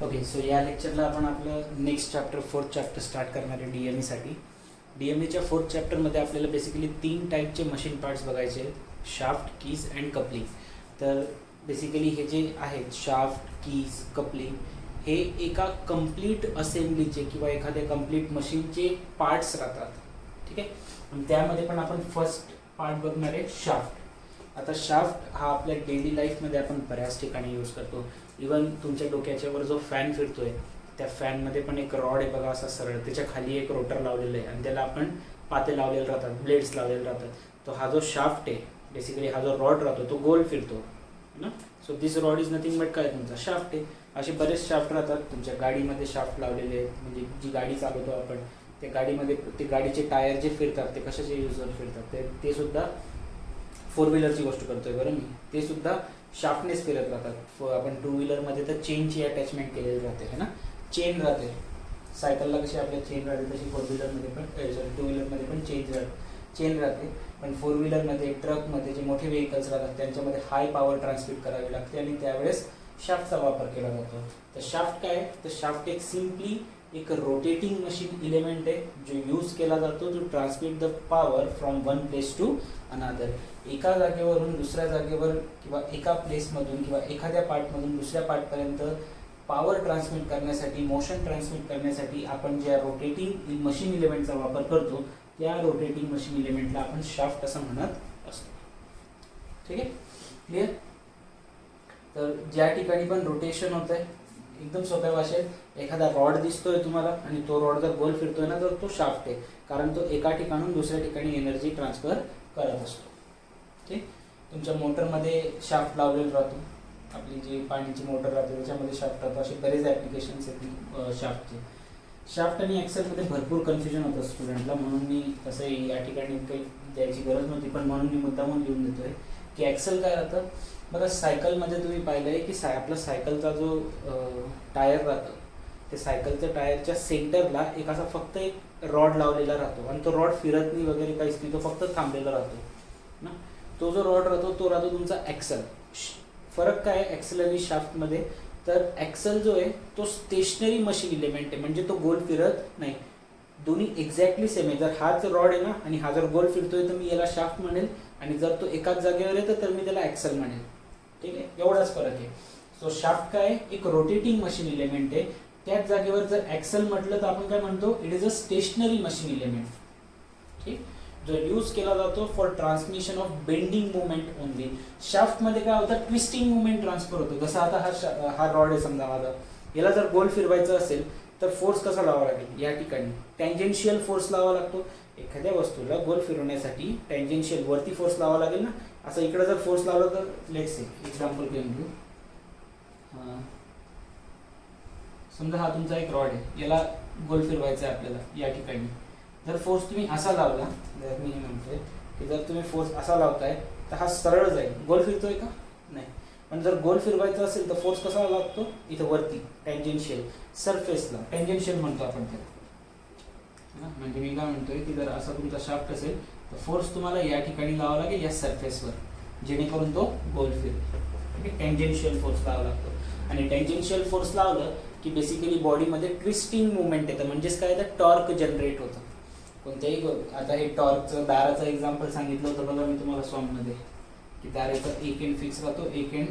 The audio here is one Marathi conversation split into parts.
ओके, सो या लेक्चरला आपण आपलं next chapter fourth chapter start करणार आहे DMEसाठी. DMEच्या फोर्थ चॅप्टरमध्ये आपल्याला बेसिकली 3 टाईपचे मशीन पार्ट्स बघायचे आहेत, शाफ्ट, कीज अँड कपलिंग. तर बेसिकली हे जे आहेत शाफ्ट, कीज, कपलिंग हे एका कंप्लीट असेंब्लीचे किंवा एखाद्या कंप्लीट मशीनचे पार्ट्स राहतात. ठीक आहे, आणि त्यामध्ये पण आपण फर्स्ट पार्ट बघणार आहे शाफ्ट. आता शाफ्ट हा आपल्या डेली लाईफमध्ये आपण बऱ्याच ठिकाणी यूज करतो. इवन तुमच्या डोक्याच्यावर जो फॅन फिरतोय त्या फॅनमध्ये पण एक रॉड आहे बघा, असा सरळ, त्याच्या खाली एक रोटर लावलेलं आहे आणि त्याला आपण पाते लावलेले राहतात, ब्लेड्स लावलेले राहतात. तो हा जो शाफ्ट आहे बेसिकली, हा जो रॉड राहतो तो गोल फिरतो ना. So this rod is nothing but काय, तुमचा शाफ्ट आहे. असे बरेच शाफ्ट राहतात तुमच्या गाडीमध्ये, शाफ्ट लावलेले आहेत. म्हणजे जी गाडी चालवतो आपण त्या गाडीमध्ये ते गाडीचे टायर जे फिरतात ते कशाचे यूजवर फिरतात, ते सुद्धा 4 व्हीलरची गोष्ट करतोय बरं मी, ते सुद्धा शाफ्टनेस फिरत राहतात. आपण 2 व्हीलरमध्ये तर चेनची अटॅचमेंट केलेली राहते है ना, चेन राहते. सायकलला कशी आपल्या चेन राहते तशी 4 व्हीलरमध्ये पण 2 व्हीलरमध्ये पण चेन राहते. पण 4 व्हीलरमध्ये, ट्रकमध्ये जे मोठे व्हेकल्स राहतात त्यांच्यामध्ये हाय पॉवर ट्रान्समिट करावी लागते आणि त्यावेळेस शाफ्टचा वापर केला जातो. तर शाफ्ट काय आहे, तर शाफ्ट एक सिम्पली एक रोटेटिंग मशीन इलेमेंट आहे जो यूज केला जातो to transmit the power from one place to another. एका जागेवरून दुसऱ्या जागेवर किंवा एका प्लेसमधून किंवा एखाद्या पार्टमधून दुसऱ्या पार्टपर्यंत पॉवर ट्रान्समिट करण्यासाठी, मोशन ट्रान्समिट करण्यासाठी आपण ज्या रोटेटिंग मशीन इलेमेंटचा वापर करतो त्या रोटेटिंग मशीन इलेमेंटला आपण शाफ्ट असं म्हणत असतो. ठीक आहे, क्लिअर. तर ज्या ठिकाणी पण रोटेशन होत आहे, एकदम सोप्या भाषेत एखादा रॉड दिसतोय तुम्हाला आणि तो रॉड जर गोल फिरतोय ना तर तो शाफ्ट आहे, कारण तो एका ठिकाणून दुसऱ्या ठिकाणी एनर्जी ट्रान्सफर करत असतो. ठीक, तुमच्या मोटरमध्ये शाफ्ट लावलेला राहतो, आपली जी पाण्याची मोटर राहते त्याच्यामध्ये शाफ्ट राहतो. असे बरेच ॲप्लिकेशन्स आहेत शाफ्टचे. शाफ्ट आणि ॲक्सेलमध्ये भरपूर कन्फ्युजन होतं स्टुडंटला, म्हणून मी तसं या ठिकाणी काही द्यायची गरज नव्हती, पण म्हणून मी मुद्दामून लिहून देतोय की ॲक्सेल काय राहतं बघा. सायकलमध्ये तुम्ही पाहिलं आहे की आपला सायकलचा जो टायर राहतो ते सायकलच्या टायरच्या सेंटरला एक असा फक्त एक रॉड लावलेला राहतो आणि तो रॉड फिरत नाही वगैरे काहीच नाही, तो फक्त थांबलेला राहतो ना. तो जो रॉड राहतो तो राहतो तुमचा ॲक्सेल. फरक काय आहे ॲक्सेल आणि शाफ्टमध्ये, तर ॲक्सेल जो आहे तो स्टेशनरी मशीन इलेमेंट आहे, म्हणजे तो गोल फिरत नाही. दोन्ही एक्झॅक्टली सेम आहे. जर हाच रॉड आहे ना आणि हा जर गोल फिरतोय तर मी याला शाफ्ट म्हणेल, आणि जर तो एकाच जागेवर येतो तर मी त्याला ॲक्सेल म्हणेल. ठीक आहे, एवढाच फरक आहे. सो शाफ्ट काय, एक रोटेटिंग मशीन इलेमेंट आहे. त्याच जागेवर जर ॲक्सेल म्हटलं तर आपण काय म्हणतो, it is a stationary machine element. ठीक, जो यूज केला जातो for transmission of bending movement only. शाफ्टमध्ये काय होतं, ट्विस्टिंग मुवमेंट ट्रान्सफर होतो. जसं आता हा रॉड आहे समजा माझा, याला जर गोल फिरवायचं असेल तर फोर्स कसा लावावा लागेल, या ठिकाणी टँजेन्शियल फोर्स लावावा लागतो. एखाद्या वस्तूला गोल फिरवण्यासाठी टँजेन्शियल वरती फोर्स लावावा लागेल ना. असं इकडे जर फोर्स लावला तर लेट्स से एक्झाम्पल घेऊन घेऊ. समजा हा तुमचा एक रॉड आहे, याला गोल फिरवायचा आहे आपल्याला. या ठिकाणी जर फोर्स तुम्ही असा लावला, जर मी हे म्हणतोय की जर तुम्ही फोर्स असा लावताय तर हा सरळ जाईल, गोल फिरतोय का नाही. पण जर गोल फिरवायचा असेल तर फोर्स कसा लागतो, इथं वरती टँजेन्शियल सरफेसला, टँजेन्शियल म्हणतो आपण त्याला. म्हणजे मी काय म्हणतोय की जर असा तुमचा शाफ्ट असेल तर फोर्स तुम्हाला या ठिकाणी लावावा लागेल, या सरफेसवर, जेणेकरून तो गोल फिरेल. टँजेन्शियल फोर्स लावावा लागतो. आणि टँजेन्शियल फोर्स लावलं की बेसिकली बॉडीमध्ये ट्विस्टिंग मुवमेंट येतं, म्हणजेच काय, तर टॉर्क जनरेट होतं कोणत्याही. आता हे टॉर्कचं दाराचं एक्झाम्पल सांगितलं होतं बघा मी तुम्हाला सॉन्गमध्ये, की दाराचा एक एंड फिक्स राहतो, एक एंड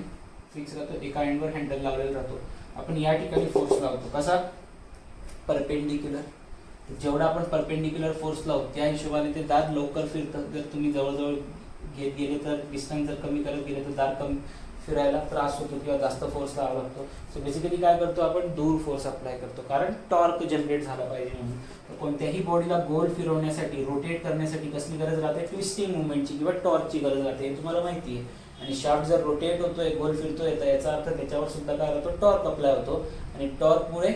फिक्स राहतो, एका एंडवर हँडल लावलेला राहतो. आपण या ठिकाणी फोर्स लावतो कसा, परपेंडिक्युलर. जेवढा आपण परपेंडिक्युलर फोर्स लावू त्या हिशोबाने ते दार लवकर फिरतं. जर तुम्ही जवळजवळ घेत गेले तर, डिस्टन्स जर कमी करत गेले तर दार कमी फिरायला त्रास होतो किंवा जास्त फोर्स लावावा लागतो. सो बेसिकली काय करतो आपण, दूर फोर्स अप्लाय करतो, कारण टॉर्क जनरेट झाला पाहिजे म्हणून. तर कोणत्याही बॉडीला गोल फिरवण्यासाठी, रोटेट करण्यासाठी कसली गरज राहते, ट्विस्टिंग मुवमेंटची किंवा टॉर्कची गरज राहते, हे तुम्हाला माहिती आहे. आणि शाफ्ट जर रोटेट होतोय, गोल फिरतोय, तर याचा अर्थ त्याच्यावर सुद्धा काय होतो, टॉर्क अप्लाय होतो आणि टॉर्कमुळे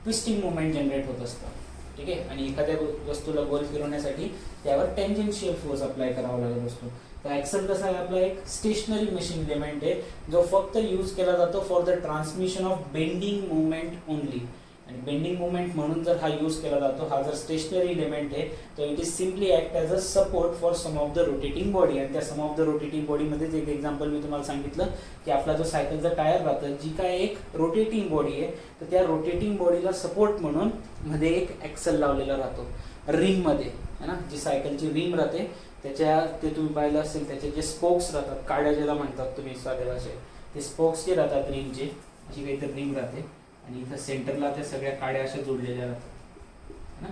ट्विस्टिंग मुवमेंट जनरेट होत असतं. ठीक आहे, आणि एखाद्या वस्तूला गोल फिरवण्यासाठी त्यावर टँजेन्शियल फोर्स अप्लाय करावा लागत असतो. तर ॲक्सेल कसा आहे, आपला एक स्टेशनरी मशीन इलेमेंट आहे जो फक्त यूज केला जातो for the transmission of bending movement only. आणि बेंडिंग मोमेंट म्हणून जर हा यूज केला जातो, हा जर स्टेशनरी इलेमेंट आहे तर it is simply act as a support for some of the rotating body. आणि त्या सम ऑफ द रोटेटिंग बॉडीमध्येच एक एक्झाम्पल मी तुम्हाला सांगितलं की आपला जो सायकलचा टायर राहतं, जी काय एक रोटेटिंग बॉडी आहे, तर त्या रोटेटिंग बॉडीला सपोर्ट म्हणून मध्ये एक ॲक्सल लावलेला राहतो रिममध्ये, है ना. जी सायकलची रिम राहते त्याच्या, ते तुम्ही पाहिलं असेल, त्याचे जे स्पोक्स राहतात, काड्या ज्याला म्हणतात तुम्ही साध्या भाषेत, ते स्पोक्स जे राहतात रिमचे, अशी काहीतरी रिम राहते आणि इथं सेंटरला त्या सगळ्या काड्या अशा जोडलेल्या राहतात ना.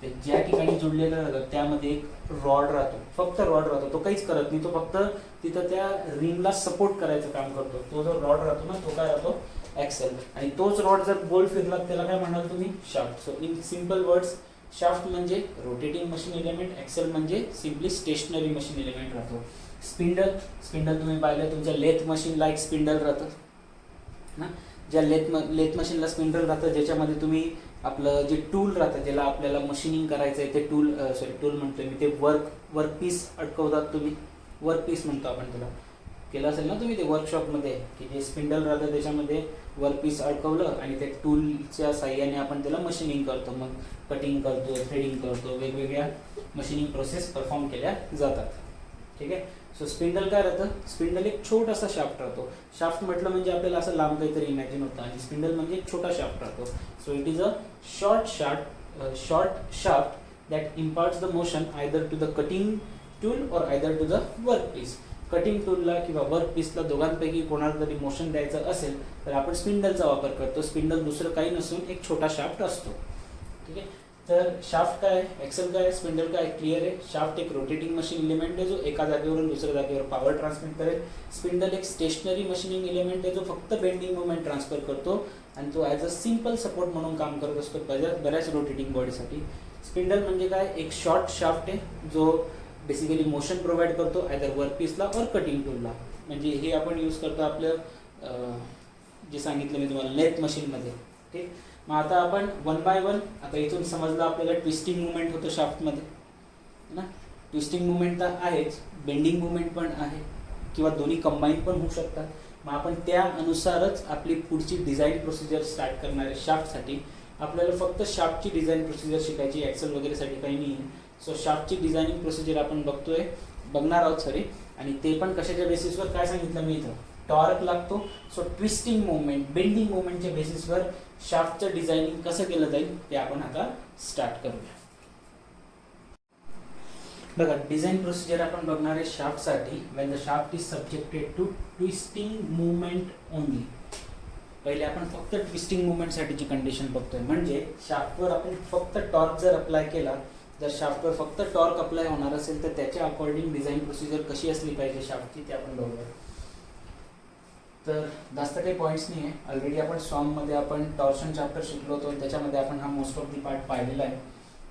ते ज्या ठिकाणी जोडलेल्या राहतात त्यामध्ये एक रॉड राहतो, फक्त रॉड राहतो, तो काहीच करत नाही, तो फक्त तिथं त्या रिमला सपोर्ट करायचं काम करतो. तो जो रॉड राहतो ना, तो काय राहतो, ॲक्सल. आणि तोच रॉड जर गोल फिरला त्याला काय म्हणाल तुम्ही, shaft. So in simple words, shaft म्हणजे रोटेटिंग मशीन एलिमेंट, ॲक्सल म्हणजे सिम्पली स्टेशनरी मशीन एलिमेंट राहतो. स्पिंडल तुम्ही पाहिलं, तुमच्या लेथ मशीनला एक स्पिंडल राहतं ना. ज्या लेथ मशीनला स्पिंडल राहतं, ज्याच्यामध्ये तुम्ही आपलं जे टूल राहतं, ज्याला आपल्याला मशीनिंग करायचं आहे, ते टूल म्हणतोय मी, ते वर्क पीस अडकवतात तुम्ही, वर्क पीस म्हणतो आपण त्याला. केलं असेल ना तुम्ही ते वर्कशॉपमध्ये, की जे स्पिंडल राहतं त्याच्यामध्ये वर्क पीस अडकवलं आणि त्या टूलच्या साह्याने आपण त्याला मशीनिंग करतो, मग कटिंग करतो, थ्रेडिंग करतो, वेगवेगळ्या मशीनिंग प्रोसेस परफॉर्म केल्या जातात. ठीक आहे. सो स्पिंडल काय राहतं, स्पिंडल एक छोटासा शाफ्ट राहतो. शाफ्ट म्हटलं म्हणजे आपल्याला असं लांब काहीतरी इमॅजिन होतं, आणि स्पिंडल म्हणजे एक छोटा शाफ्ट राहतो. So it is a short shaft that imparts the motion either to the cutting tool or either to the workpiece. Cutting टूलला किंवा वर्क पीसला दोघांपैकी कोणाला तरी मोशन द्यायचं असेल तर आपण स्पिंडलचा वापर करतो. स्पिंडल दुसरं काही नसून एक छोटा शाफ्ट असतो. ठीक आहे. तर शाफ्ट काय, ॲक्सल काय, स्पिंडल काय, क्लिअर आहे. शाफ्ट एक रोटेटिंग मशीन एलिमेंट आहे जो एका जागेवरून दुसऱ्या जागेवर पॉवर ट्रान्समिट करेल. स्पिंडल एक स्टेशनरी मशीनिंग एलिमेंट आहे जो फक्त बेंडिंग मुवमेंट ट्रान्सफर करतो आणि तो ॲज अ सिम्पल सपोर्ट म्हणून काम करत असतो बऱ्याच रोटेटिंग बॉडीसाठी. स्पिंडल म्हणजे काय, एक शॉर्ट शाफ्ट आहे जो बेसिकली मोशन प्रोव्हाइड करतो आयदर वर्कपीसला और कटिंग टूलला. म्हणजे हे आपण यूज करतो आपलं जे सांगितलं मी तुम्हाला लेथ मशीनमध्ये. ठीक. मग आता आपण वन बाय वन, आता इथून समजलं आपल्याला ट्विस्टिंग मुवमेंट होतं शाफ्टमध्ये ना. ट्विस्टिंग मुवमेंट तर आहेच, बेंडिंग मुवमेंट पण आहे किंवा दोन्ही कंबाईन पण होऊ शकतात. मग आपण त्या अनुसारच आपली पुढची डिझाईन प्रोसिजर स्टार्ट करणार आहे. शाफ्टसाठी आपल्याला फक्त शाफ्टची डिझाईन प्रोसिजर शिकायची, ॲक्सल वगैरेसाठी काही नाही आहे. सो शाफ्टची डिझायनिंग प्रोसिजर आपण बघणार आहोत आणि ते पण कशाच्या बेसिसवर, काय सांगितलं मी इथं, टॉर्क लागतो. सो ट्विस्टिंग मुवमेंट, बेंडिंग मुवमेंटच्या बेसिसवर शाफ्टचं डिझायनिंग कसं केलं जाईल ते आपण आता स्टार्ट करूया. बघा, डिझाईन प्रोसिजर आपण बघणार आहे शाफ्टसाठी. When the shaft is subjected to twisting movement only. पहिले आपण फक्त ट्विस्टिंग मुवमेंटसाठीची कंडिशन बघतोय, म्हणजे शाफ्टवर आपण फक्त टॉर्क जर अप्लाय केला, जर शाफ्टवर फक्त टॉर्क अप्लाय होणार असेल तर त्याच्या अकॉर्डिंग डिझाईन प्रोसिजर कशी असली पाहिजे शाफ्टची ते आपण बघूया. तर जास्त काही पॉईंट्स नाही आहे. ऑलरेडी आपण सॉन्गमध्ये आपण टॉर्शन चॅप्टर शिकलो होतो आणि त्याच्यामध्ये आपण हा मोस्ट ऑफ दी पार्ट पाहिलेला आहे.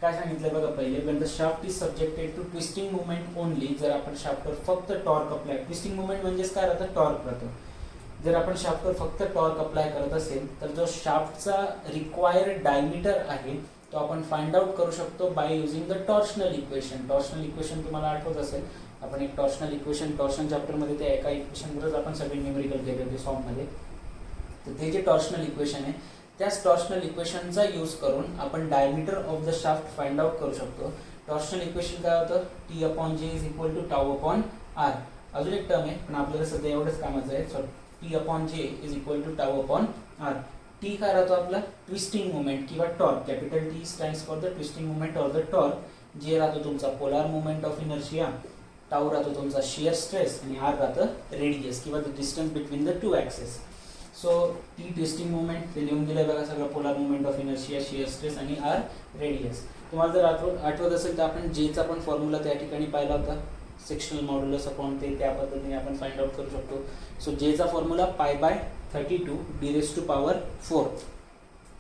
काय सांगितलं बघा, पहिले when the shaft is subjected to twisting movement only. जर आपण शाफ्टवर फक्त टॉर्क अप्लाय, ट्विस्टिंग मुवमेंट म्हणजेच काय राहतं, टॉर्क राहतो. जर आपण शाफ्टवर फक्त टॉर्क अप्लाय करत असेल तर जो शाफ्टचा रिक्वायर्ड डायमीटर आहे तो आपण फाइंड आउट करू शकतो by using the torsional equation. Torsional equation तुम्हाला आठवत असेल, आपण एक टॉर्शनल इक्वेशन टॉर्शन चॅप्टरमध्ये त्या एका इक्वेशनवरच आपण सगळे न्यूमेरिकल केले होते सॉन्गमध्ये. तर ते जे टॉर्शनल इक्वेशन आहे त्याच टॉर्शनल इक्वेशनचा यूज करून आपण diameter of the shaft find out करू शकतो. टॉर्शनल इक्वेशन काय होतं, T/J is equal to τ/r. अजून एक टर्म आहे पण आपल्याला सध्या एवढंच कामाचं आहे. So T/J is equal to τ/r. T काय राहतो आपला, ट्विस्टिंग मुवमेंट किंवा torque. Capital T stands for the twisting movement or the torque. J राहतो तुमचा polar movement of inertia, tau राहतो तुमचा शियर स्ट्रेस आणि आर राहतं रेडियस किंवा the distance between the two axes. So T twisting movement ते लिहून दिलं बघा सगळं, polar movement of inertia, shear stress आणि आर रेडियस. तुम्हाला जर आठवत असेल तर आपण जेचा पण फॉर्म्युला त्या ठिकाणी पाहिला होता, सेक्शनल मॉड्युलस अपॉन ते, त्या पद्धतीने आपण फाइंड आउट करू शकतो. सो जेचा फॉर्म्युला π/32 d⁴.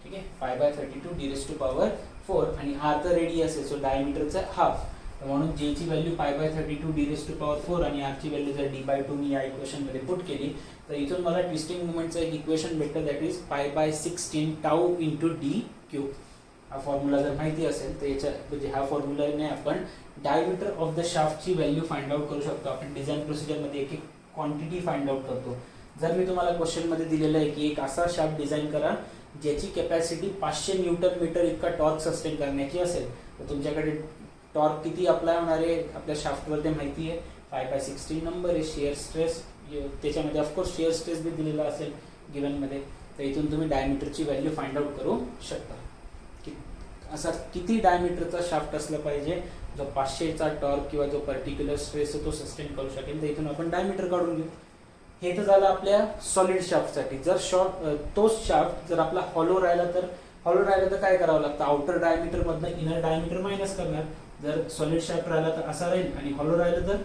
ठीक आहे, π/32 d⁴ आणि आर तर रेडियस आहे, सो डायमीटरचा हाफ. म्हणून जेची व्हॅल्यू π/32 d⁴ आणि आरची व्हॅल्यू जर d/2 मी या इक्वेशनमध्ये पुट केली तर इथून मला ट्विस्टिंग मुवमेंटचं एक इक्वेशन भेटतं, दॅट इज π/16 τ × d³. हा फॉर्म्युला जर माहिती असेल तर याच्या म्हणजे ह्या फॉर्म्युलाने आपण डायमीटर ऑफ द शाफ्टची व्हॅल्यू फाइंड आउट करू शकतो. आपण डिझाईन प्रोसिजरमध्ये एक एक क्वांटिटी फाइंड आउट करतो. जर मी तुम्हाला क्वेश्चनमध्ये दिलेलं आहे की एक असा शाफ्ट डिझाईन करा ज्याची कॅपॅसिटी 500 न्यूटन मीटर इतका टॉर्क सस्टेन करण्याची असेल, तर तुमच्याकडे टॉर्क किती अप्लाय होणार आहे आपल्या शाफ्टवर ते माहिती आहे, 5/16 नंबर आहे. शेअर स्ट्रेस त्याच्यामध्ये ऑफकोर्स शेअर स्ट्रेस बी दिलेला असेल गिवनमध्ये, तर इथून तुम्ही डायमीटरची व्हॅल्यू फाइंड आउट करू शकता की असा किती डायमीटरचा शाफ्ट असला पाहिजे जो 500चा टॉर्क किंवा जो पर्टिक्युलर स्ट्रेस तो सस्टेन करू शकेल. तर इथून आपण डायमीटर काढून घेऊ. हे तर झालं आपल्या सॉलिड शाफ्टसाठी. जर तोच शाफ्ट जर आपला हॉलो राहिला तर काय करावं लागतं, आउटर डायमीटर मधनं इनर डायमीटर मायनस करणार. जर सॉलिड शाफ्ट राहिला तर असा राहील आणि हॉलो राहिला तर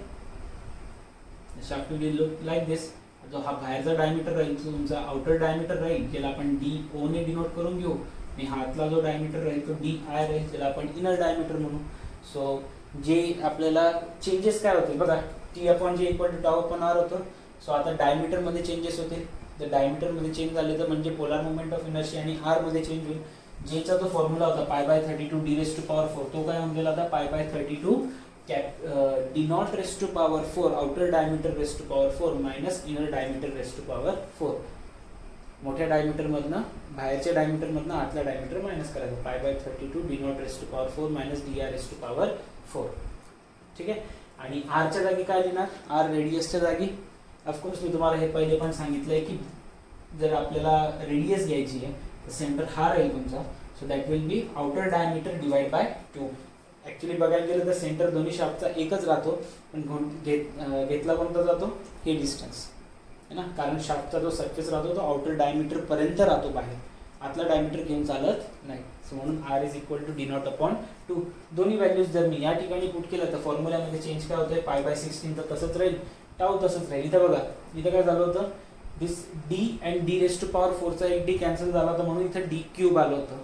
शाफ्ट विल लुक लाईक दिस. जो हा बाहेरचा डायमीटर राहील तो तुमचा आउटर डायमीटर राहील, ज्याला आपण DO ने डिनोट करून घेऊ, आणि हातला जो डायमीटर राहील तो DI राहील, ज्याला आपण इनर डायमीटर म्हणू. सो जे आपल्याला चेंजेस काय होतील बघा, T/G = τ/r होतं. सो आता डायमीटर मध्ये चेंजेस होतील. जर डायमीटर मध्ये चेंज झाले तर म्हणजे पोलर मोमेंट ऑफ इनर्शिया आणि r मध्ये चेंज होईल. जेचा जो फॉर्म्युला होता π/32 d⁴ तो काय होऊन गेला आता π/32 d0⁴ outer diameter ⁴ minus inner diameter ⁴. मोठ्या डायमीटर मधनं बाहेरच्या डायमीटर मधनं आतल्या डायमीटर मायनस करायचं. π/32 d0⁴ मायनस dr⁴. ठीक आहे. आणि r च्या जागी काय लिहिणार, r रेडियसच्या जागी. ऑफकोर्स मी तुम्हाला हे पहिले पण सांगितलंय की जर आपल्याला रेडियस घ्यायची आहे तर सेंटर हा राहील तुमचा. So that will B outer diameter divide by 2. Actually बघायला गेलं तर सेंटर दोन्ही शाफ्टचा एकच राहतो, पण घेतला कोणता जातो, हे डिस्टन्स है ना, कारण शाफ्टचा जो सरफेस राहतो तो आउटर डायमीटर पर्यंत राहतो बाहेर, आतला डायमीटर घेऊन चालत नाही. सो म्हणून r = d0/2. दोन्ही व्हॅल्यूज जर मी या ठिकाणी पुट केलं तर फॉर्म्युल्यामध्ये चेंज काय होतंय, π/16 तर तसंच राहील, टाऊ तसंच राहील. इथं बघा, इथं काय झालं होतं, दिस d and d⁴ चा एक d कॅन्सल झाला होता म्हणून इथं d³ आलं होतं.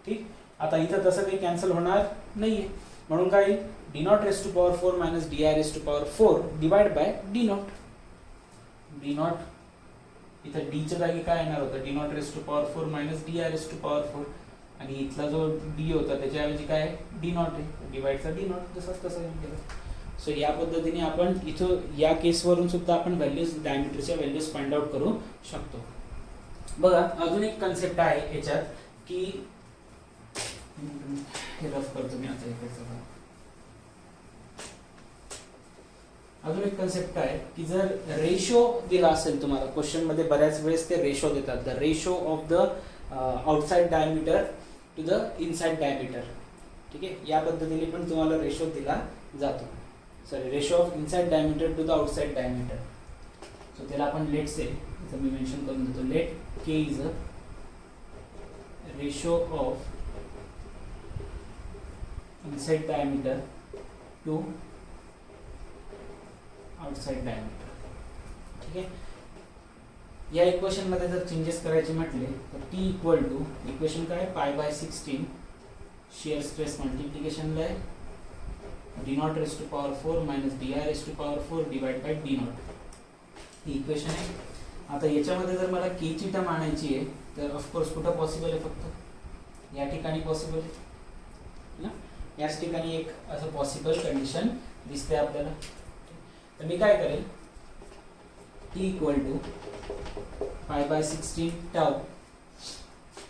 ठीक. आता इथं तसं काही कॅन्सल होणार नाहीये, म्हणून काय d0⁴ minus dr⁴ divide by d0. इथं d च्या जागी काय येणार होतं, d0⁴ मायनस dr⁴, आणि इथला जो d होता त्याच्याऐवजी काय d0 आहे, डिवाइडचा d0 जसंच तसं येऊन गेलं. सो या पद्धतीने आपण इथं या केसवरून सुद्धा आपण व्हॅल्यूज डायमीटरच्या व्हॅल्यूज फाइंड आउट करू शकतो. बघा अजून एक कन्सेप्ट आहे याच्यात की हे रफ करतो मी आता इकडचं. अजून एक कन्सेप्ट आहे की जर रेशो दिला असेल तुम्हाला क्वेश्चन मध्ये, बऱ्याच वेळेस ते रेशो देतात, the ratio of the outside diameter to the inside diameter. ठीक आहे. या पद्धतीने पण तुम्हाला रेशो दिला जातो. Sorry, ratio of inside diameter to the outside diameter. So त्याला आपण लेट से इथं मी मेन्शन करून देतो, let k is a ratio of inside diameter to outside diameter. ठीक आहे. या इक्वेशन मध्ये जर चेंजेस करायचे म्हटले तर t = इक्वेशन काय, π/16 शेअर स्ट्रेस मल्टिप्लिकेशन आहे d0⁴ minus dr⁴ divide by d0. He equation आहे. आता याच्यामध्ये जर मला k ची टर्म आणायची आहे तर ऑफकोर्स कुठं पॉसिबल आहे, फक्त या ठिकाणी पॉसिबल आहे ना. याच ठिकाणी एक असं पॉसिबल कंडिशन दिसते आपल्याला. तर मी काय करेल, t = π/16 टाऊ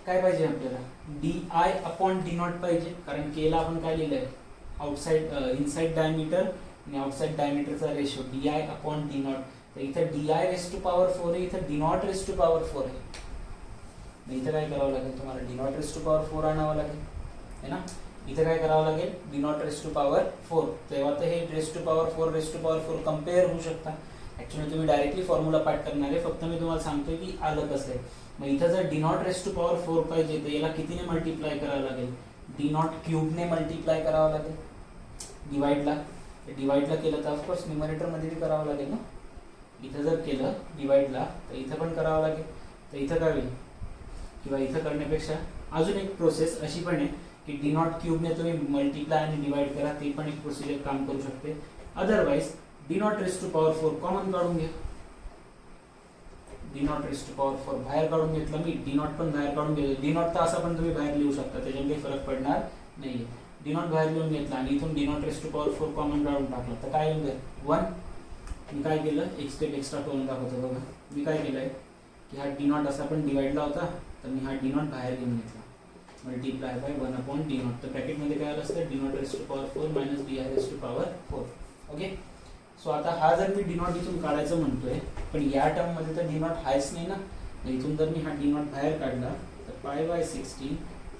काय पाहिजे आपल्याला, di/d0 पाहिजे, कारण k ला आपण काय लिहिलंय, आउटसाइड इनसाइड डायमीटर आणि आउटसाइड डायमीटरचा रेशो di/d0. तर इथं di⁴ आहे, इथं d0⁴ आहे. इथं काय करावं लागेल तुम्हाला, d0⁴ आणावं लागेल है ना. इथं काय करावं लागेल, d0⁴. तेव्हा तर हे ⁴ कम्पेअर होऊ शकता. ऍक्च्युअली तुम्ही डायरेक्टली फॉर्म्युला पाठ करणार आहे, फक्त मी तुम्हाला सांगतोय की आलं कसं आहे. मग इथं जर d0⁴ पाहिजे तर याला कितीने मल्टिप्लाय करावं लागेल, d0³ ने मल्टिप्लाय करावं लागेल डिवाइडला. डिवाइडला केलं तर ऑफकोर्स न्यूमरेटर मध्ये भी करावं लागेल ना. इथं जर केलं डिवाइडला तर इथं पण करावं लागेल. तर इथं काय होईल, किंवा इथं करण्यापेक्षा अजून एक प्रोसेस अशी पण आहे की d0³ ने तुम्ही मल्टिप्लाय आणि डिवाइड करा, ती पण एक प्रोसिजर काम करू शकते. अदरवाइज d0⁴ कॉमन काढून घ्या. d0⁴ बाहेर काढून घेतलं मी, d0 पण बाहेर काढून घेतलं. d0 तर असं पण तुम्ही बाहेर लिहू शकता, त्याच्याने काही फरक पडणार नाहीये. d0 बाहेर लिहून घेतला आणि इथून d0⁴ कॉमन काढून टाकलं तर काय येऊन जाईल, 1. मी काय केलं, एक स्टेप एक्स्ट्रा करून दाखवतो बघा. मी काय केलंय की हा d0 असा पण डिवाइडला होता, तर मी हा डी नॉट बाहेर घेऊन घेतला, multiply by 1 upon D naught. तर ब्रॅकेटमध्ये काय आलं असतं, D naught raise to power 4 minus D I raise to power 4. Okay. So आता हा जर मी डी नॉट इथून काढायचं म्हणतोय, पण या टर्ममध्ये तर डी नॉट हायच नाही ना, इथून जर मी हा डी नॉट बाहेर काढला तर pi by 16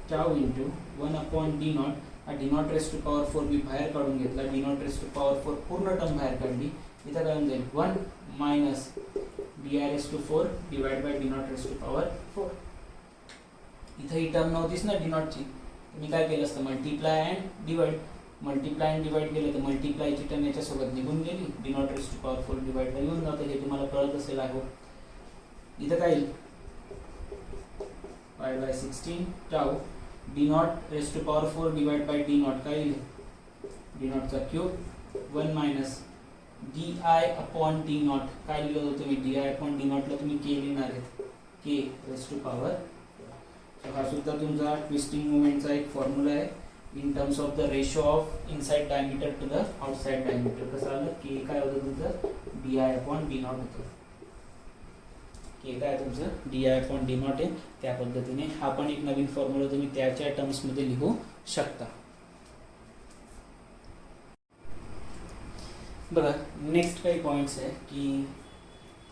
tau into 1 upon D naught. हा D naught raise to power 4 मी बाहेर काढून घेतला, D naught raise to power 4 पूर्ण टर्म बाहेर काढली. इथं काय होऊन जाईल 1 minus D I raise to 4 divide by D naught raise to power 4. इथं ही टर्म नव्हतीच ना डी नॉटची, मी काय केलं असतं multiply and divide. Multiply and divide केलं तर मल्टिप्लायची टर्म याच्यासोबत निघून गेली, D naught raise to power 4 divide by येऊन जातं, हे तुम्हाला कळत असेल आहे. इथं काय येईल pi by 16 tau D naught raise to power 4 divide by D naught, काय येईल डी नॉटचा cube 1 minus D I upon D naught. काय लिहिलं होतं तुम्ही, डी आय अपॉन डी नॉटला तुम्ही के लिहिणार आहेत, के रेस टू पॉवर. हा सुद्धा तुमचा ट्विस्टिंग मोमेंटचा एक फॉर्म्युला आहे in terms of the ratio of inside diameter to the outside diameter. कसं आलं, के काय होतं तुमचं, D I upon D naught होतं. के काय तुमचं D I upon D naught आहे. त्या पद्धतीने हा पण एक नवीन फॉर्म्युला तुम्ही त्याच्या टर्म्समध्ये लिहू शकता. बघा नेक्स्ट काही पॉईंट्स आहे की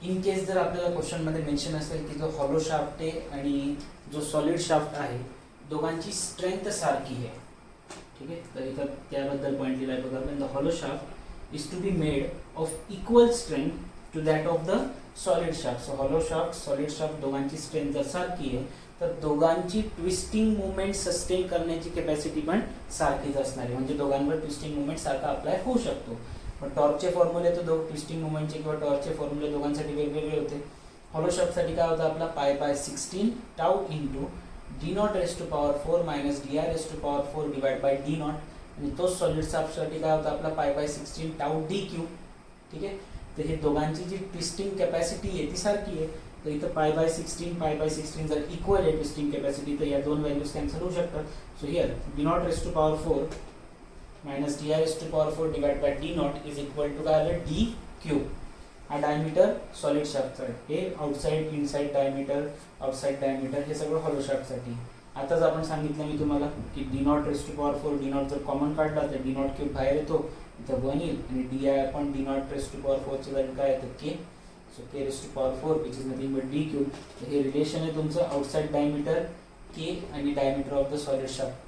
इन केस जर आपल्याला क्वेश्चनमध्ये मेन्शन असेल की जो हॉलो शाफ्ट आहे आणि जो सॉलिड शाफ्ट आहे दोघांची स्ट्रेंथ सारखी आहे, ठीक आहे. तर इथं त्याबद्दल पॉईंट लिहिला आहे बघा, the hollow shaft is to be made of equal strength to that of the solid shaft. So hollow shaft solid shaft दोघांची स्ट्रेंथ जर सारखी आहे तर दोघांची ट्विस्टिंग मुवमेंट सस्टेन करण्याची कॅपॅसिटी पण सारखीच असणार आहे, म्हणजे दोघांवर ट्विस्टिंग मुवमेंट सारखा अप्लाय होऊ शकतो. पण टॉर्कचे फॉर्म्युले तर दोघ ट्विस्टिंग मुवमेंटचे किंवा टॉर्कचे फॉर्म्युले दोघांसाठी वेगवेगळे होते. हॉलो शाफ्टसाठी काय होतं आपला pi by 16 tau into D naught raise to power 4 minus D I raise to power 4 divide by D naught. आणि तोच सॉलिड शाफ्टसाठी काय होतं आपला pi by 16 tau D Q, ठीक आहे. तर हे दोघांची जी ट्विस्टिंग कॅपॅसिटी आहे ती सारखी आहे. तर इथं पाय बाय 16 जर इक्वल आहे ट्विस्टिंग कॅपॅसिटी तर या दोन व्हॅल्यूज कॅन्सल होऊ शकतात. So here D naught raise to power 4 minus D I raise to power 4 divide by D naught is equal to काय आलं डी क्यू. हा डायमीटर सॉलिड शाफ्टचा आहे, हे outside inside diameter outside diameter हे सगळं हॉलो शाफ्टसाठी. आताच आपण सांगितलं मी तुम्हाला की D naught raise to power 4 D naught जर कॉमन काढला तर डी नॉट क्यूब बाहेर येतो, इथं 1 येईल आणि डी आय आपण D naught raise to power 4 ची व्हॅल्यू काय येतं K. So K raise to power 4 which is nothing but D cube. हे रिलेशन आहे तुमचं आउटसाइड डायमीटर के आणि diameter of the solid shaft.